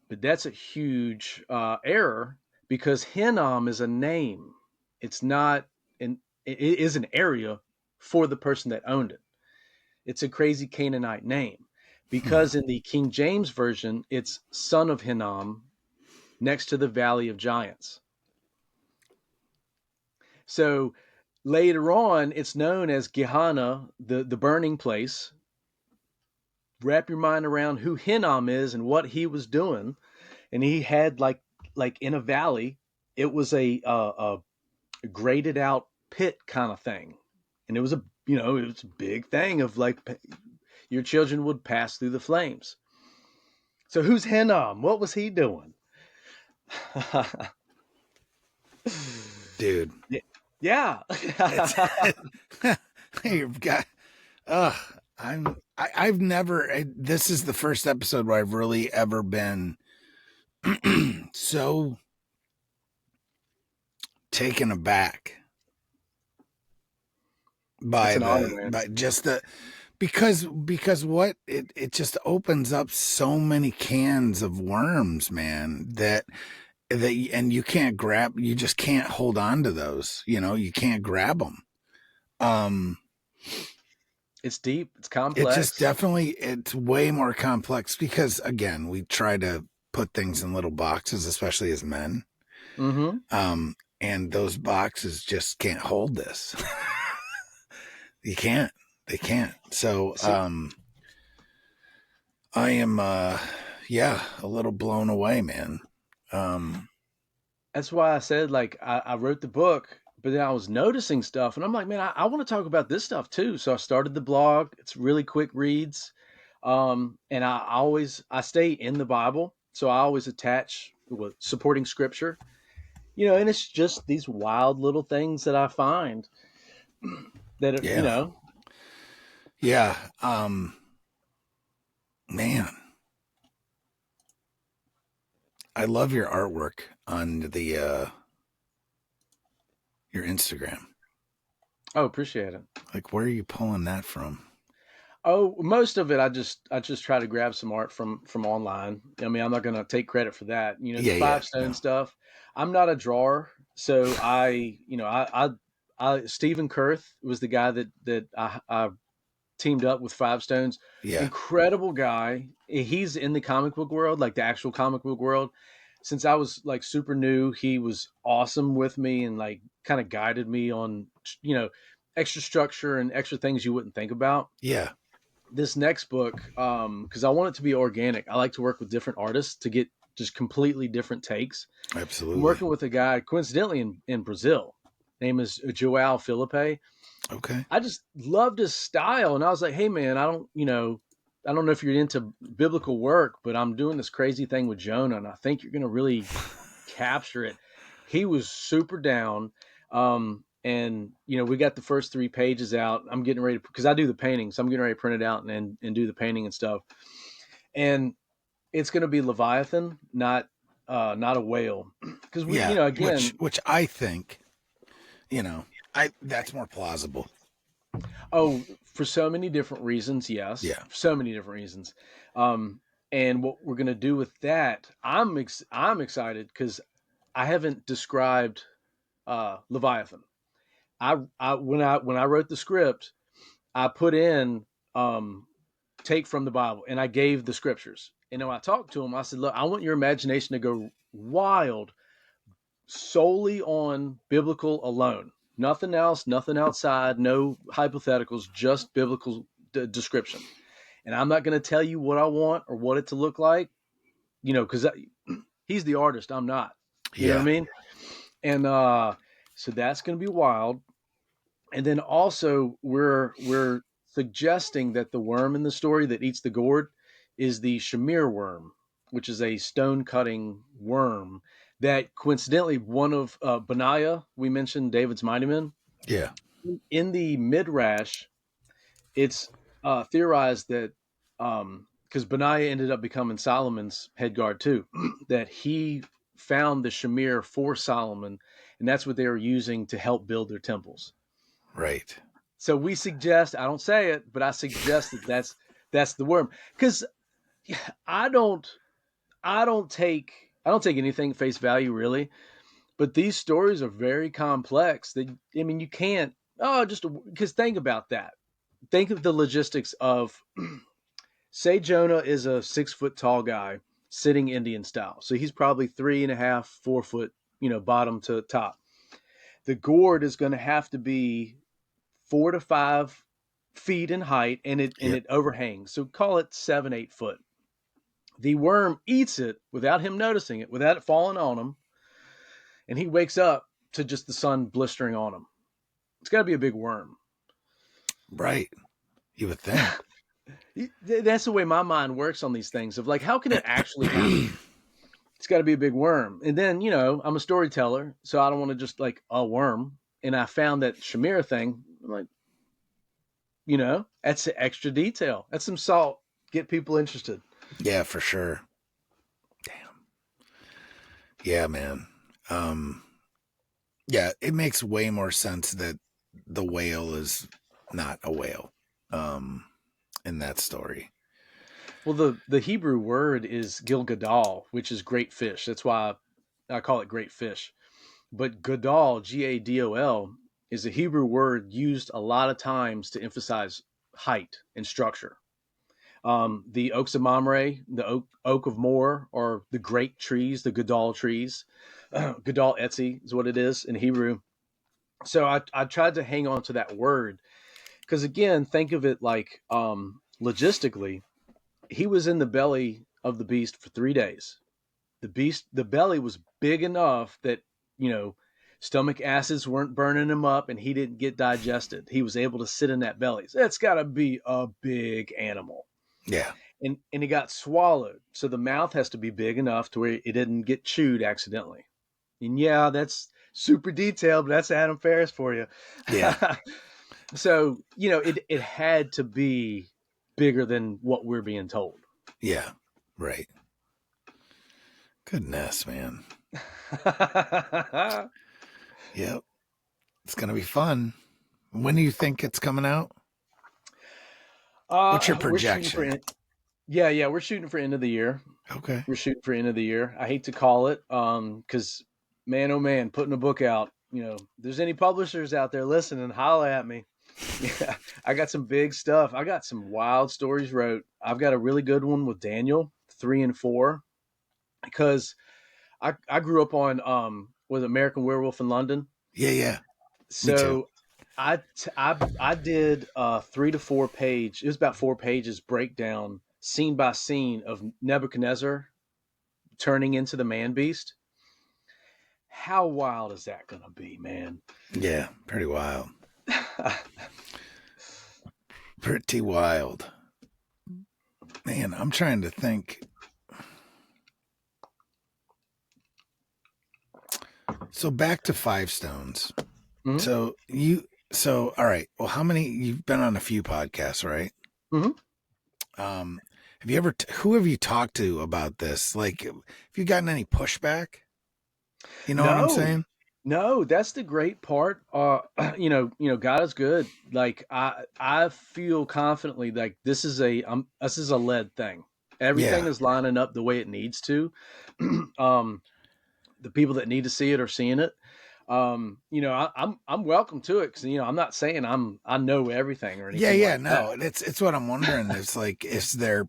But that's a huge error because Hinnom is a name. It's not it is an area for the person that owned it. It's a crazy Canaanite name Hmm. because in the King James version, it's son of Hinnom next to the Valley of Giants. So later on, it's known as Gehenna, the burning place. Wrap your mind around who Hinnom is and what he was doing, and he had like in a valley, it was a graded out pit kind of thing, and it was a big thing of like your children would pass through the flames. So who's Hinnom? What was he doing? Dude. Yeah. It's you've got I've never this is the first episode where I've really ever been so taken aback It's by an honor, the man. by just the because what it just opens up so many cans of worms, man, that and you just can't hold on to those, you can't grab them. um It's deep. It's it just complex. definitely it's way more complex because again we try to put things in little boxes, especially as men. Mm-hmm. And those boxes just can't hold this. You can't. They can't. So See, I am yeah, a little blown away, man. Um that's why I said like I wrote the book, but then I was noticing stuff, and I'm like, man, I want to talk about this stuff too. So I started the blog. It's really quick reads, and I stay in the Bible, so I always attach with supporting scripture, and it's just these wild little things that I find that are, yeah. Yeah. Man, I love your artwork on the your Instagram. oh, appreciate it. Like where are you pulling that from? Oh, most of it I just try to grab some art from online. I mean, I'm not going to take credit for that. The Yeah, yeah. five stone No. stuff. I'm not a drawer, so I Stephen Kurth was the guy that I teamed up with Five Stones. Yeah. Incredible guy. He's in the comic book world, like the actual comic book world. Since I was like super new, he was awesome with me and like kind of guided me on you know extra structure and extra things you wouldn't think about. Yeah. This next book, because I want it to be organic. I like to work with different artists to get just completely different takes. I'm Absolutely. working with a guy coincidentally in Brazil. Name is Joao Filipe. Okay. I just loved his style, and I was like, "Hey, man, I don't know if you're into biblical work, but I'm doing this crazy thing with Jonah, and I think you're going to really capture it." He was super down, and we got the first 3 pages out. I'm getting ready because I do the painting, so I'm getting ready to print it out and do the painting and stuff. And it's going to be Leviathan, not a whale, because we, Yeah, which again, which I think, you know, I that's more plausible. oh, for so many different reasons, yes, Yeah. for so many different reasons. Um, and what we're gonna do with that, I'm excited because I haven't described Leviathan. When I wrote the script, I put in um, take from the Bible, and I gave the scriptures. And when I talked to him, I said, "Look, I want your imagination to go wild solely on biblical alone. Nothing else, nothing outside, no hypotheticals, just biblical description. And I'm not going to tell you what I want or what it to look like, because he's the artist. I'm not. You know what I Yeah. mean? And so that's going to be wild. And then also we're suggesting that the worm in the story that eats the gourd is the shamir worm, which is a stone cutting worm that coincidentally one of Benaiah, we mentioned David's mighty men, Yeah. in the midrash, it's theorized that because Benaiah ended up becoming Solomon's head guard too, that he found the shamir for Solomon, and that's what they were using to help build their temples. Right. So we suggest, I don't say it, but I suggest that that's the worm. Because I don't I don't take anything at face value really, but these stories are very complex. That I mean, you can't just because think about that. Think of the logistics of say Jonah is a 6 foot tall guy sitting Indian style, so he's probably 3.5, 4 foot, bottom to top. The gourd is going to have to be 4 to 5 feet in height, and it and Yep. it overhangs. So call it 7, 8 foot. The worm eats it without him noticing it, without it falling on him, and he wakes up to just the sun blistering on him. It's got to be a big worm. Right. You would think. That's the way my mind works on these things. Of like, how can it actually happen? It's got to be a big worm. And then I'm a storyteller, so I don't want to just like a worm. And I found that Shamir thing. I'm like, that's extra detail. That's some salt. Get people interested. Yeah, for sure. Damn. Yeah, man. Um, yeah, it makes way more sense that the whale is not a whale. Um, in that story. Well, the Hebrew word is Gilgadal, which is great fish. That's why I call it great fish. But Gadol, Gadol, is a Hebrew word used a lot of times to emphasize height and structure. The oaks of Mamre, the oak of Moor, or the great trees, the Gadol trees. Gadol Etzi is what it is in Hebrew. So I tried to hang on to that word because, again, think of it like logistically, he was in the belly of the beast for 3 days. The belly was big enough that, you know, stomach acids weren't burning him up and he didn't get digested. He was able to sit in that belly. So that's got to be a big animal. Yeah. And he got swallowed. So the mouth has to be big enough to where it didn't get chewed accidentally. And yeah, that's super detailed, but that's Adam Farris for you. Yeah. So, it had to be bigger than what we're being told. Yeah. Right. Goodness, man. Yep. It's gonna be fun. When do you think it's coming out? What's your We're shooting for projection? yeah, we're shooting for end of the year. Okay. We're shooting for end of the year. I hate to call it, because man, oh man, putting a book out. If there's any publishers out there listening, holla at me. Yeah, I got some big stuff. I got some wild stories wrote. I've got a really good one with Daniel 3 and 4 because I grew up on with American Werewolf in London. Yeah, yeah. Me too. So I did a 3 to 4 page. It was about 4 pages breakdown, scene by scene, of Nebuchadnezzar turning into the man beast. How wild is that going to be, man? Yeah, pretty wild. Pretty wild. Man, I'm trying to think. So back to Five Stones. Hmm. So all right. Well, how many you've been on a few podcasts, right? Hmm. Um, have you ever who have you talked to about this? Like, have you gotten any pushback? You know what I'm No, saying? no, that's the great part. God is good. Like I feel confidently like this is a led thing. Everything Yeah. is lining up the way it needs to. um, the people that need to see it are seeing it. I'm welcome to it because I'm not saying I know everything or Yeah, anything yeah, like that. no, it's what I'm wondering. It's like, is there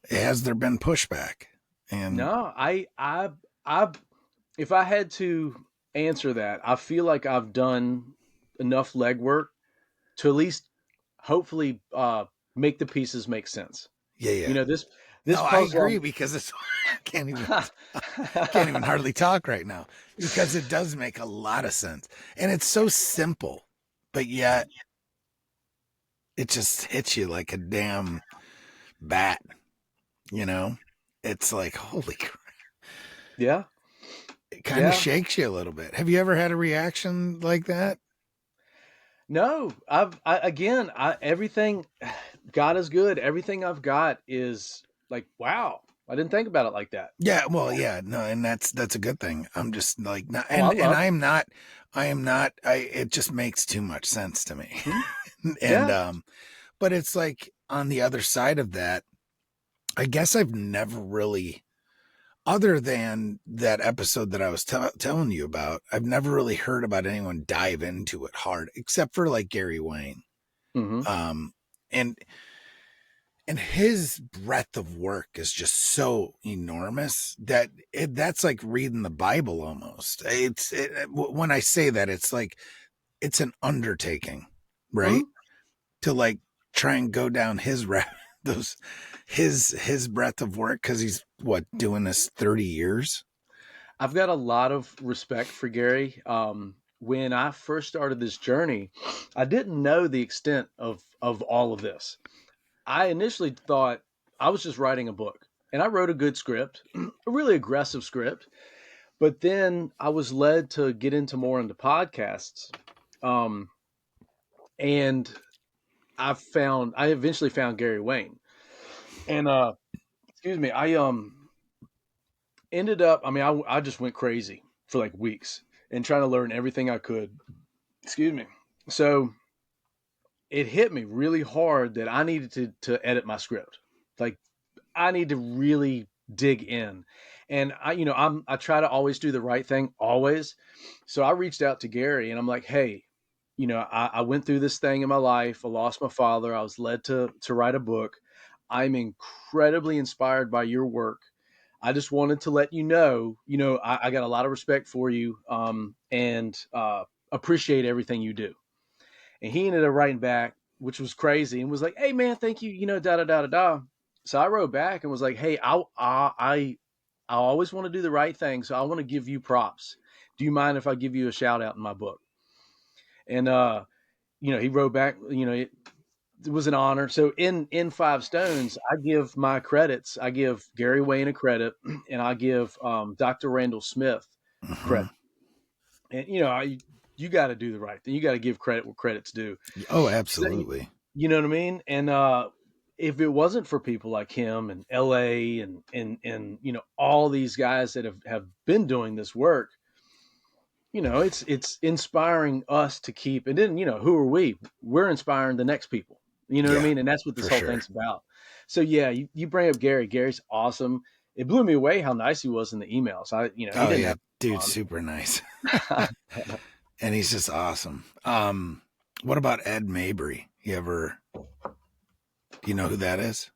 has there been pushback? And No, I if I had to answer that, I feel like I've done enough legwork to at least hopefully make the pieces make sense. yeah, You yeah, know this no, I agree puzzle. because it's I can't even hardly talk right now because it does make a lot of sense and it's so simple, but yet it just hits you like a damn bat. You know, it's like holy crap. Yeah, It kind of yeah. shakes you a little bit. Have you ever had a reaction like that? No, again, everything. God is good. Everything I've got is like, wow. I didn't think about it like that. Yeah, well, yeah, no, and that's a good thing. I'm just like not, Oh, I and love. I am not. I it just makes too much sense to me. Hmm. and Yeah. but it's like on the other side of that, I guess I've never really, other than that episode that I was telling you about, I've never really heard about anyone dive into it hard, except for like Gary Wayne. Hmm. Um, and his breadth of work is just so enormous that that's like reading the Bible almost. When I say that, it's like it's an undertaking, right? Hmm. To like try and go down his those his breadth of work because he's what doing this 30 years. I've got a lot of respect for Gary. When I first started this journey, I didn't know the extent of all of this. I initially thought I was just writing a book, and I wrote a good script, a really aggressive script. But then I was led to get into podcasts, um, and I eventually found Gary Wayne, and excuse me, I ended up, I mean, I just went crazy for like weeks and trying to learn everything I could. Excuse me. So it hit me really hard that I needed to edit my script. Like I need to really dig in. And I try to always do the right thing, always. So I reached out to Gary and I'm like, hey, I went through this thing in my life. I lost my father. I was led to write a book. I'm incredibly inspired by your work. I just wanted to let you know, I got a lot of respect for you, and appreciate everything you do. And he ended up writing back, which was crazy, and was like, "Hey, man, thank you, da da da da da." So I wrote back and was like, "Hey, I always want to do the right thing, so I want to give you props. Do you mind if I give you a shout out in my book?" And he wrote back, it was an honor. So in Five Stones, I give my credits. I give Gary Wayne a credit, and I give Dr. Randall Smith Hmm. credit. And you got to do the right thing. You got to give credit where credit's due. Oh, So, absolutely. you know what I mean? And if it wasn't for people like him and Elah and all these guys that have been doing this work, it's inspiring us to keep. And then who are we? We're inspiring the next people. You know what I Yeah, mean? And that's what this for whole sure. thing's about. So yeah, you bring up Gary. Gary's awesome. It blew me away how nice he was in the emails. He Oh didn't yeah, have dude, super nice. fun. And he's just awesome. What about Ed Mabry? Do you know who that is?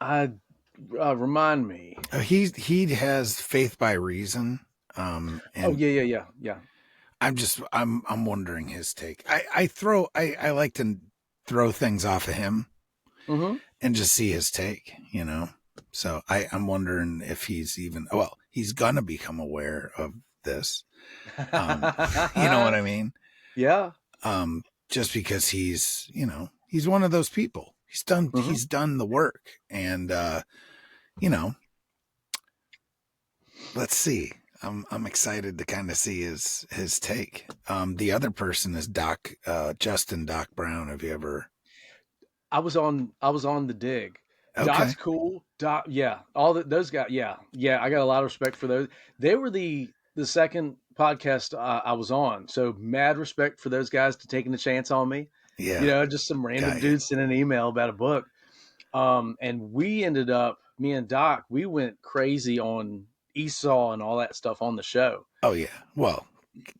I Remind me. He has Faith by Reason. Oh And yeah. I'm wondering his take. I like to throw things off of him Hmm. and just see his take. So I'm wondering if he's even, well, he's gonna become aware of this. Um, you know what I mean? Yeah. Just because he's one of those people. Hmm. He's done the work, and you know, let's see. I'm excited to kind of see his take. The other person is Justin Doc Brown. Have you ever? I was on the dig. Doc's Okay. cool. Doc, yeah. Those guys, yeah, yeah. I got a lot of respect for those. They were the second podcast I was on, so mad respect for those guys to taking the chance on me. Yeah. Just some random Got you. dude sending an email about a book. And we ended up, me and Doc, we went crazy on Esau and all that stuff on the show. Oh yeah. Well,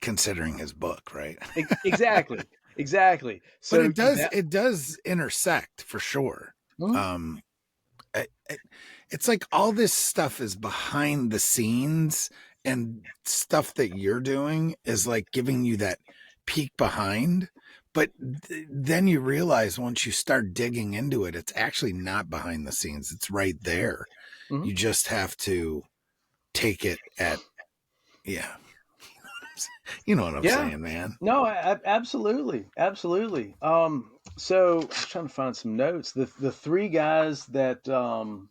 considering his book, right? Exactly, exactly. But So that. it does intersect for sure. Mhm, Um, it's like all this stuff is behind the scenes, and stuff that you're doing is like giving you that peek behind. But then you realize once you start digging into it, it's actually not behind the scenes. It's right there. mhm. You just have to take it at, yeah, you know what I'm Yeah. saying, man. No, absolutely, absolutely. So I was trying to find some notes. The three guys that, of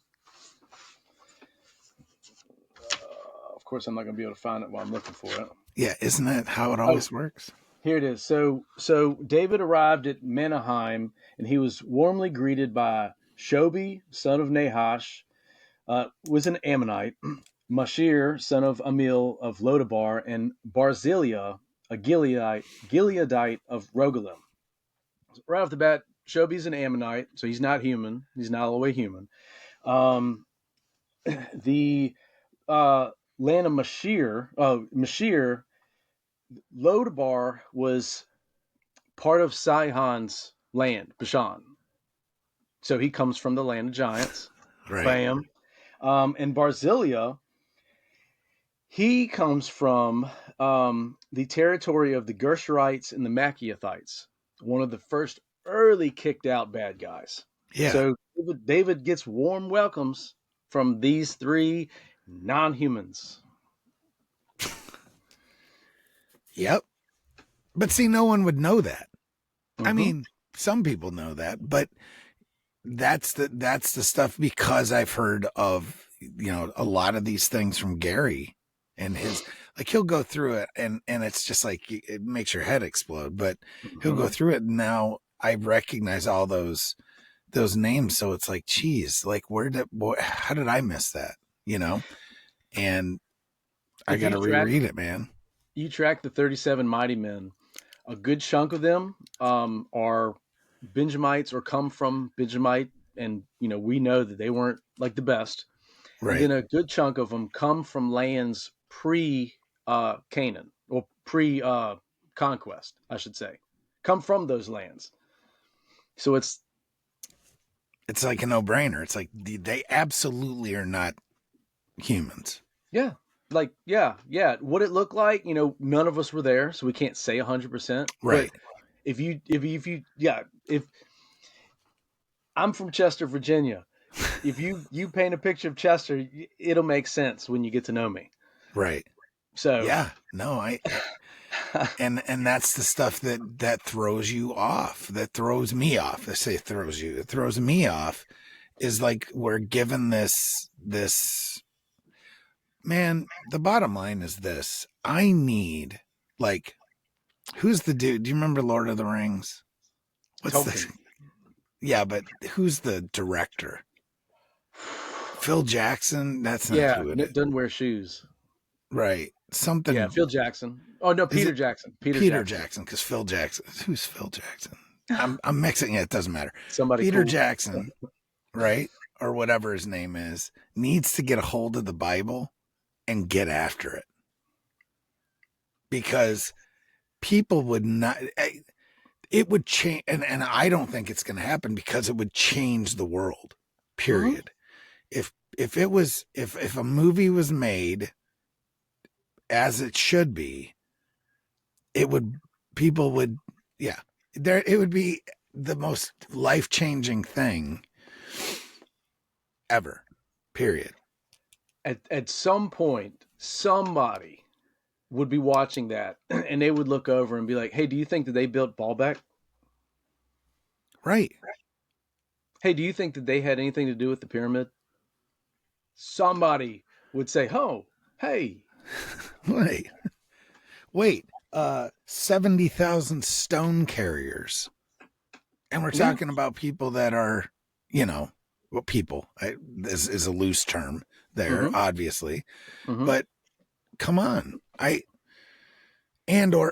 course, I'm not going to be able to find it while I'm looking for it. Yeah, isn't that how it Oh, always works? here it is. So David arrived at Menaheim, and he was warmly greeted by Shobi, son of Nahash, was an Ammonite, Mashir, son of Amil of Lodabar, and Barzillai, a Gileadite of Rogelim. Right off the bat, Shobi's an Ammonite, so he's not human. He's not all the way human. Um, the land of Mashir, Lodabar was part of Sihon's land, Bashan. So he comes from the land of giants. Right. Bam. And Barzillai, he comes from the territory of the Gershurites and the Machiathites, one of the first early kicked out bad guys. Yeah. So David gets warm welcomes from these three non humans. Yep. But see, no one would know that. I Hmm. mean, some people know that, but that's the stuff, because I've heard of a lot of these things from Gary, and his, like, he'll go through it, and it's just like it makes your head explode. But he'll go Hmm. through it, and now I recognize all those names, so it's like, geez, like how did I miss that? You know, and I if got to reread it, man. you track the 37 mighty men, a good chunk of them are Benjamites or come from Benjamite, and we know that they weren't like the best. And Right. then a good chunk of them come from lands pre Canaan or pre conquest, I should say, come from those lands. So It's like a no brainer. It's like they absolutely are not humans. yeah, like yeah. What it looked like, none of us were there, so we can't say 100%. But Right. if you yeah, if I'm from Chester, Virginia, if you paint a picture of Chester, it'll make sense when you get to know me. Right. So Yeah. No, and that's the stuff that throws you off. That throws me off. I say throws you. It throws me off is like we're given this man, the bottom line is this. I need like who's the dude? Do you remember Lord of the Rings? What's the Tolkien. Yeah, but who's the director? Phil Jackson? That's not Yeah, who it is. doesn't wear shoes. Right. Yeah, Something Phil Jackson. Oh no, is Peter it Jackson. Peter Peter Jackson. Jackson? Because Phil Jackson. Who's Phil Jackson? I'm mixing it. It doesn't matter. Somebody Peter cool. Jackson, right? Or whatever his name is, needs to get a hold of the Bible and get after it. Because people would not, it would change. And I don't think it's going to happen because it would change the world, Hmm. period. If a movie was made as it should be, it would, people would, yeah, it would be the most life-changing thing ever, period. At some point, somebody would be watching that, and they would look over and be like, "Hey, do you think that they built Baalbek? Right. Hey, do you think that they had anything to do with the pyramid?" Somebody would say, "Oh, hey, Wait, wait, 70,000 stone carriers. And we're yeah, talking about people that are, well, people, this is a loose term there, mm-hmm, obviously, mm-hmm, but come on.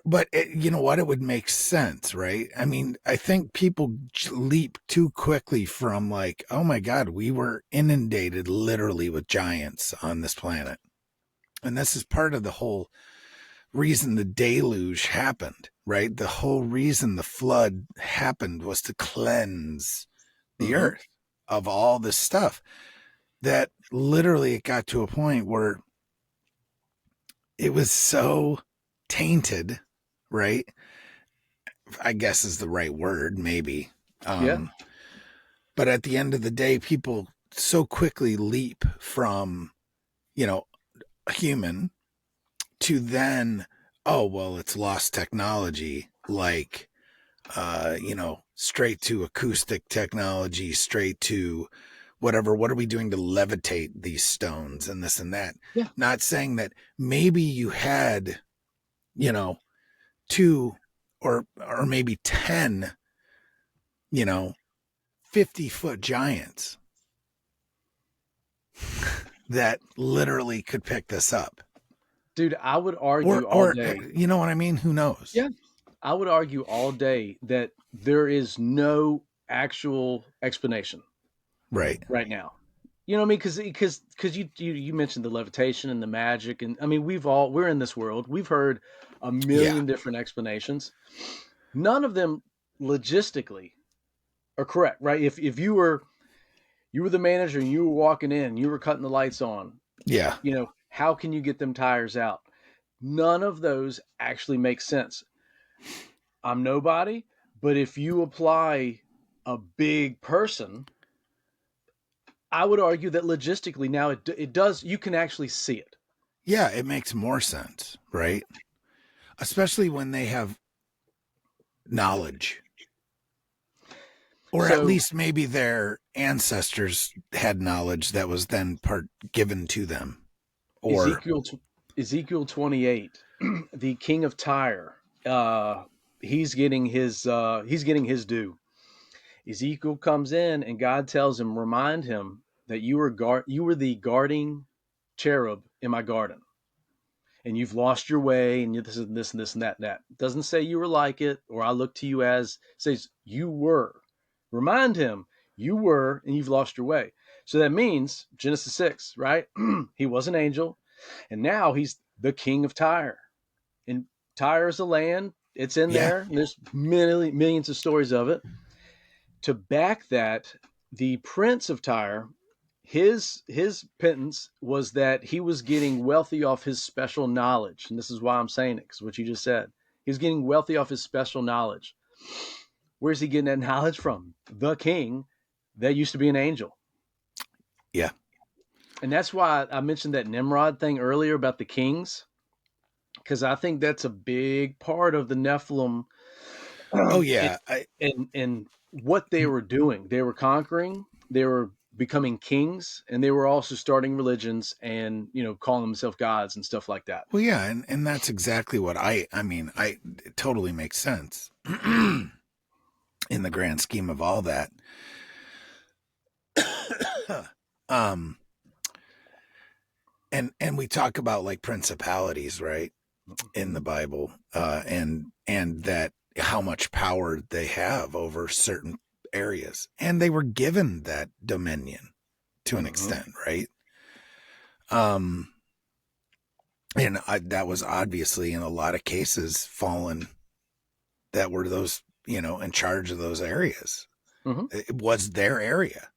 But you know what? It would make sense, right? I mean, I think people leap too quickly from like, oh my God, we were inundated literally with giants on this planet. And this is part of the whole reason the deluge happened, right? The whole reason the flood happened was to cleanse the mm-hmm." earth of all this stuff that literally it got to a point where it was so tainted, right? I guess is the right word, maybe. Yeah, Um, but at the end of the day, people so quickly leap from, a human to then, oh, well, it's lost technology, like, straight to acoustic technology, straight to whatever. What are we doing to levitate these stones and this and that? yeah. Not saying that maybe you had, you know, two or maybe 10, you know, 50-foot giants that literally could pick this up. Dude, I would Or argue all or day. you know what I mean? Who knows? Yeah, I would argue all day that there is no actual explanation Right. right now. You know what I mean? Because you mentioned the levitation and the magic, and I mean we're in this world. We've heard a Yeah. million different explanations. None of them logistically are correct, right? If you were the manager and you were walking in, you were cutting the lights on, Yeah. how can you get them tires out? None of those actually make sense. I'm nobody, but if you apply a big person, I would argue that logistically now it does, you can actually see it. Yeah, it makes more sense, right? Especially when they have knowledge, or at So least maybe their ancestors had knowledge that was then part given to them. Or Ezekiel Ezekiel 28, the king of Tyre, he's getting his due. Ezekiel comes in and God tells him, remind him that you were the guarding cherub in my garden. and you've lost your way, and this and this and this and that and that. It doesn't say you were like it, or I look to you as. It says you were. Remind him you were, and you've lost your way. So that means Genesis 6, right? He was an angel, and now he's the king of Tyre. And Tyre is a land. It's in Yeah. there. And there's millions of stories of it. To back that, the prince of Tyre, his penance was that he was getting wealthy off his special knowledge. And this is why I'm saying it, because what you just said. He's getting wealthy off his special knowledge. Where's he getting that knowledge from? The king that used to be an angel. Yeah. And that's why I mentioned that Nimrod thing earlier about the kings, because I think that's a big part of the Nephilim. Oh yeah. And what they were doing. They were conquering, they were becoming kings, and they were also starting religions and, calling themselves gods and stuff like that. Well, yeah, and that's exactly what I mean, it totally makes sense in the grand scheme of all that. um and we talk about like principalities, right, in the Bible, and that how much power they have over certain areas, and they were given that dominion to an extent, right? And that was obviously in a lot of cases fallen that were those, in charge of those areas. It was their area,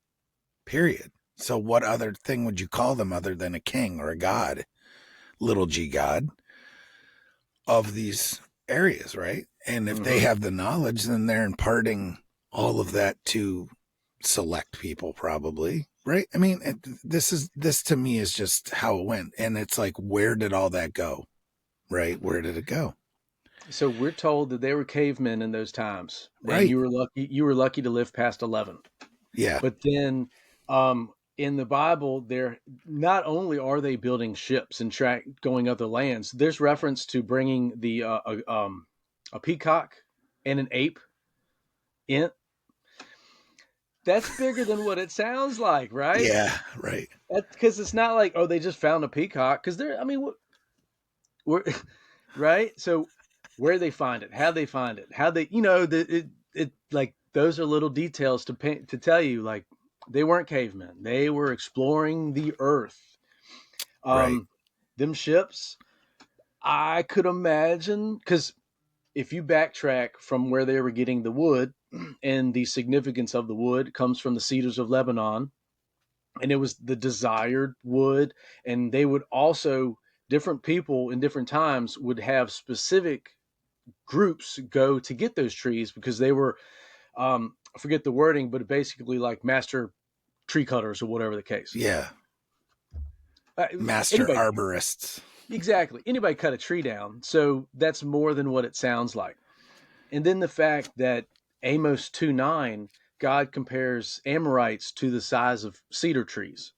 period. So what other thing would you call them other than a king or a god, little g god of these areas, right? And if they have the knowledge, then they're imparting all of that to select people, probably, right? I mean, this to me is just how it went. And it's like, where did all that go, right? Where did it go? So we're told that they were cavemen in those times, and Right. you were lucky. You were lucky to live past 11. Yeah. But then, in the Bible, they're not only are they building ships and going other lands. There's reference to bringing a peacock and an ape in. That's bigger than what it sounds like, right? Yeah. Right. Because it's not like, oh, they just found a peacock. Because they're, I mean, we're right. So where they find it, how they find it, how they, it like those are little details to tell you, like, they weren't cavemen. They were exploring the earth. Right. Them ships, I could imagine, because if you backtrack from where they were getting the wood, and the significance of the wood comes from the cedars of Lebanon, and it was the desired wood, and they would also, different people in different times would have specific groups go to get those trees because they were, I forget the wording, but basically like master tree cutters or whatever the case. Yeah. Master Anybody, arborists. exactly. Anybody cut a tree down. So that's more than what it sounds like. And then the fact that Amos 2:9, God compares Amorites to the size of cedar trees.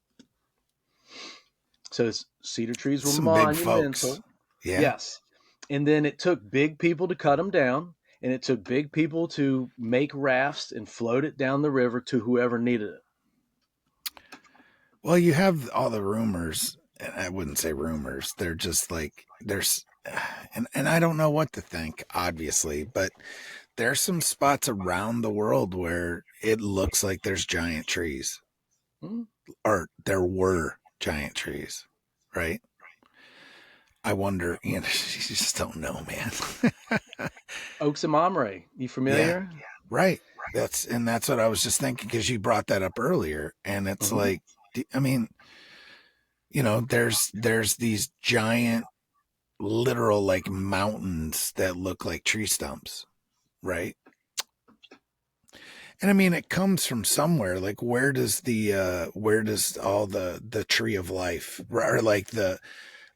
So cedar trees were Some big folks. monumental. Yeah. Yes. And then it took big people to cut them down. And it took big people to make rafts and float it down the river to whoever needed it. Well, you have all the rumors, and I wouldn't say rumors. They're just like, and I don't know what to think, obviously, but there's some spots around the world where it looks like there's giant trees, or there were giant trees, right? I wonder, you just don't know, man. Oaks and Mamre, you familiar? Yeah, right. That's what I was just thinking, because you brought that up earlier, and it's like, I mean, there's these giant, literal, like, mountains that look like tree stumps, right? And I mean, it comes from somewhere. Like, where does all the tree of life, or like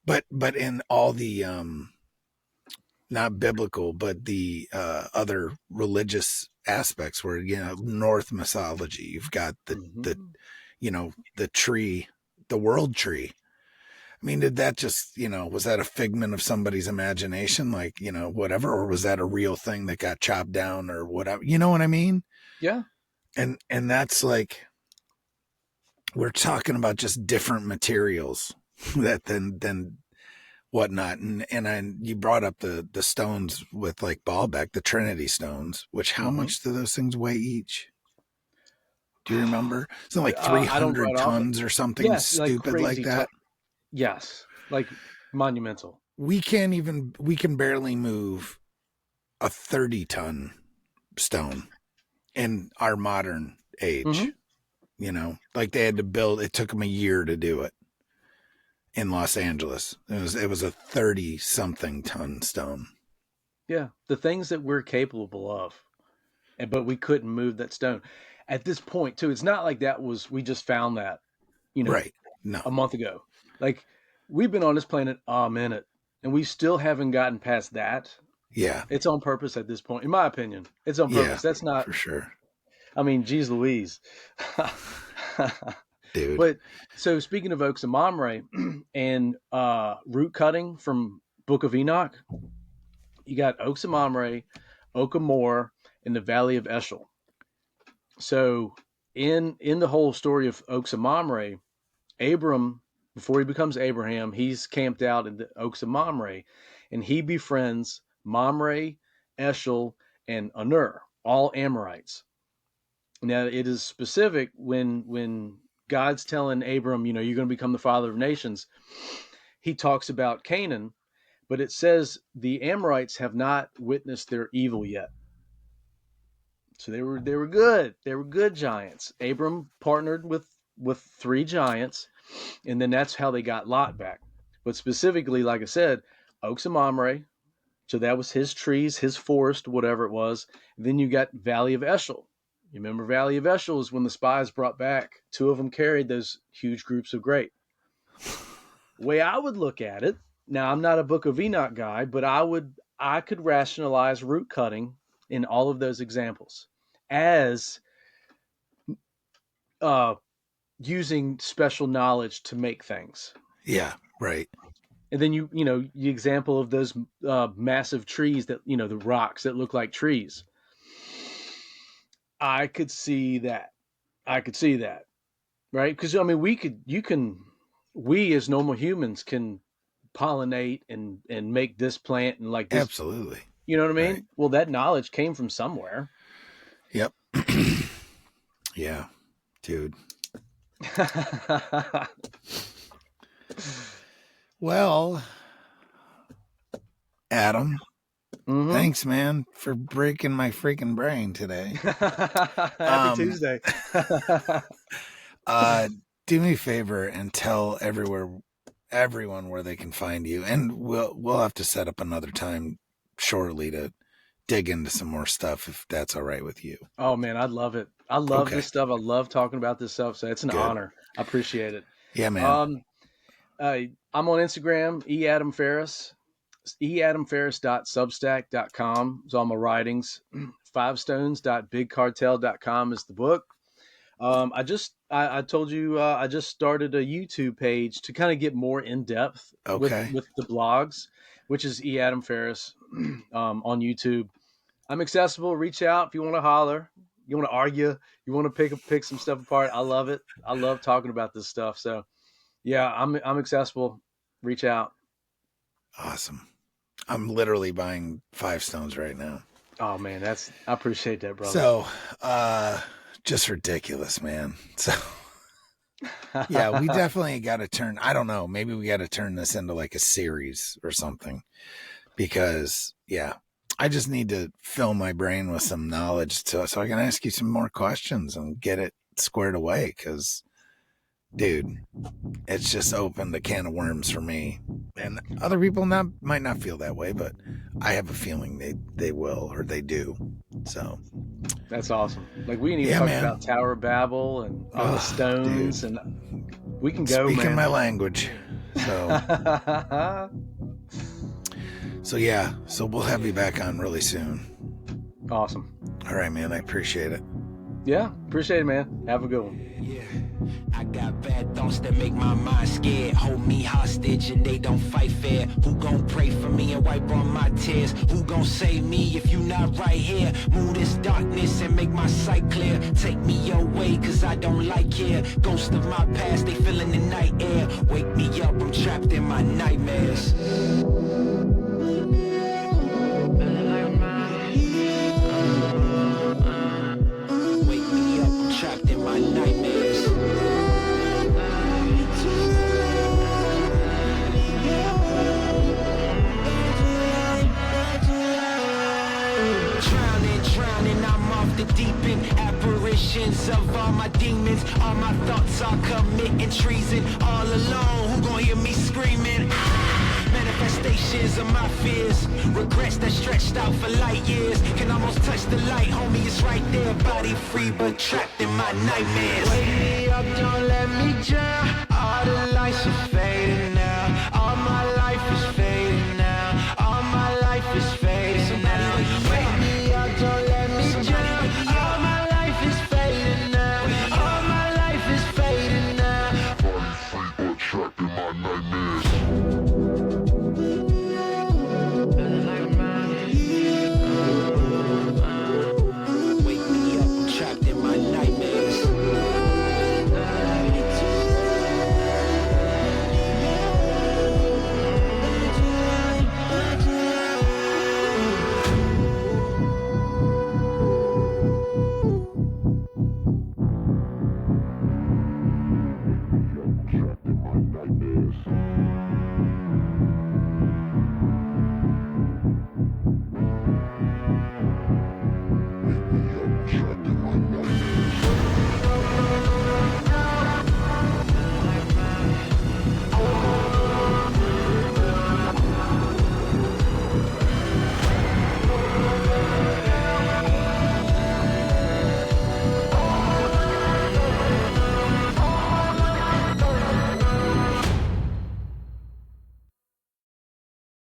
but in all the, not biblical, but the other religious aspects, where, North mythology, you've got the tree, the world tree. I mean, did that just, was that a figment of somebody's imagination, like, whatever, or was that a real thing that got chopped down or whatever? You know what I mean? Yeah. And that's like, we're talking about just different materials that than whatnot. And you brought up the stones with like Baalbek, the Trinity stones, which how Mm-hmm. much do those things weigh each? Do you remember? Something like I don't 300 right off. tons or something Yes, like stupid like crazy. that. Yes, like monumental. We can barely move a 30-ton stone in our modern Mm-hmm. age. Like they had to build, it took them a year to do it in Los Angeles. It was a 30 something ton stone. Yeah, the things that we're capable of, but we couldn't move that stone at this point too. It's not like that was we just found that, you know, Right. No. a month ago. Like we've been on this planet a minute, and we still haven't gotten past that. Yeah. It's on purpose at this point, in my opinion. It's on Yeah, purpose. That's not. for sure. I mean, geez, Louise. Dude. But so speaking of Oaks and Mamre and root cutting from Book of Enoch, you got Oaks and Mamre, Oak and Moor, and the Valley of Eshel. So in the whole story of Oaks and Mamre, Abram, before he becomes Abraham, he's camped out in the Oaks of Mamre, and he befriends Mamre, Eshel, and Anur, all Amorites. Now it is specific when God's telling Abram, you're going to become the father of nations. He talks about Canaan, but it says the Amorites have not witnessed their evil yet. So they were good. They were good giants. Abram partnered with three giants, and then that's how they got Lot back. But specifically, like I said, Oaks and Mamre. So that was his trees, his forest, whatever it was. And then you got Valley of Eshel. You remember Valley of Eshel is when the spies brought back, two of them carried those huge groups of grape. The way I would look at it, now I'm not a Book of Enoch guy, but I could rationalize root cutting in all of those examples as uh, using special knowledge to make things. Yeah, right. And then the example of those massive trees that the rocks that look like trees. I could see that. I could see that, right? Because I mean, we as normal humans can pollinate and make this plant and like this. Absolutely. You know what I Right. mean? Well, that knowledge came from somewhere. Yep. Yeah, dude. Well, Adam, Mm-hmm. thanks, man, for breaking my freaking brain today. Happy Um, Tuesday. do me a favor and tell everyone where they can find you, and we'll have to set up another time shortly to dig into some more stuff if that's all right with you. Oh man, I love it. I love Okay, this stuff. I love talking about this stuff. So it's an good. honor. I appreciate it. Yeah, man. Um, I'm on Instagram, Adam Farris, eadamfarris.substack.com is all my writings. Fivestones.bigcartel.com is the book. I told you I just started a YouTube page to kind of get more in depth Okay. with the blogs, which is Adam Farris on YouTube. I'm accessible. Reach out if you want to holler. You want to argue. You want to pick some stuff apart. I love it. I love talking about this stuff. So yeah, I'm accessible. Reach out. Awesome. I'm literally buying 5 stones right now. Oh man, I appreciate that, brother. So, just ridiculous, man. So, yeah, we definitely got to turn, I don't know, maybe we got to turn this into like a series or something because, yeah, I just need to fill my brain with some knowledge so I can ask you some more questions and get it squared away because, dude, it's just opened a can of worms for me. And other people might not feel that way, but I have a feeling they will or they do. So that's awesome. Like we can even yeah, talk man. about Tower of Babel and the stones, dude. and we can go. Speaking man. my language. So yeah, so we'll have you back on really soon. Awesome. All right, man. I appreciate it. Yeah, appreciate it, man. Have a good one. Yeah, I got bad thoughts that make my mind scared. Hold me hostage and they don't fight fair. Who gon' pray for me and wipe all my tears? Who gon' save me if you not right here? Move this darkness and make my sight clear. Take me your way cause I don't like here. Ghosts of my past, they feeling the night air. Wake me up, I'm trapped in my nightmares. Wake me up, I'm trapped in my nightmares. Drowning, I'm off the deep end. Apparitions of all my demons. All my thoughts are committing treason. All alone, who gon' hear me screaming? Manifestations of my fears. Regrets that stretched out for light years. Can almost touch the light, homie, it's right there. Body free, but trapped in my nightmares. Wake me up, don't let me drown. All the lights are fading.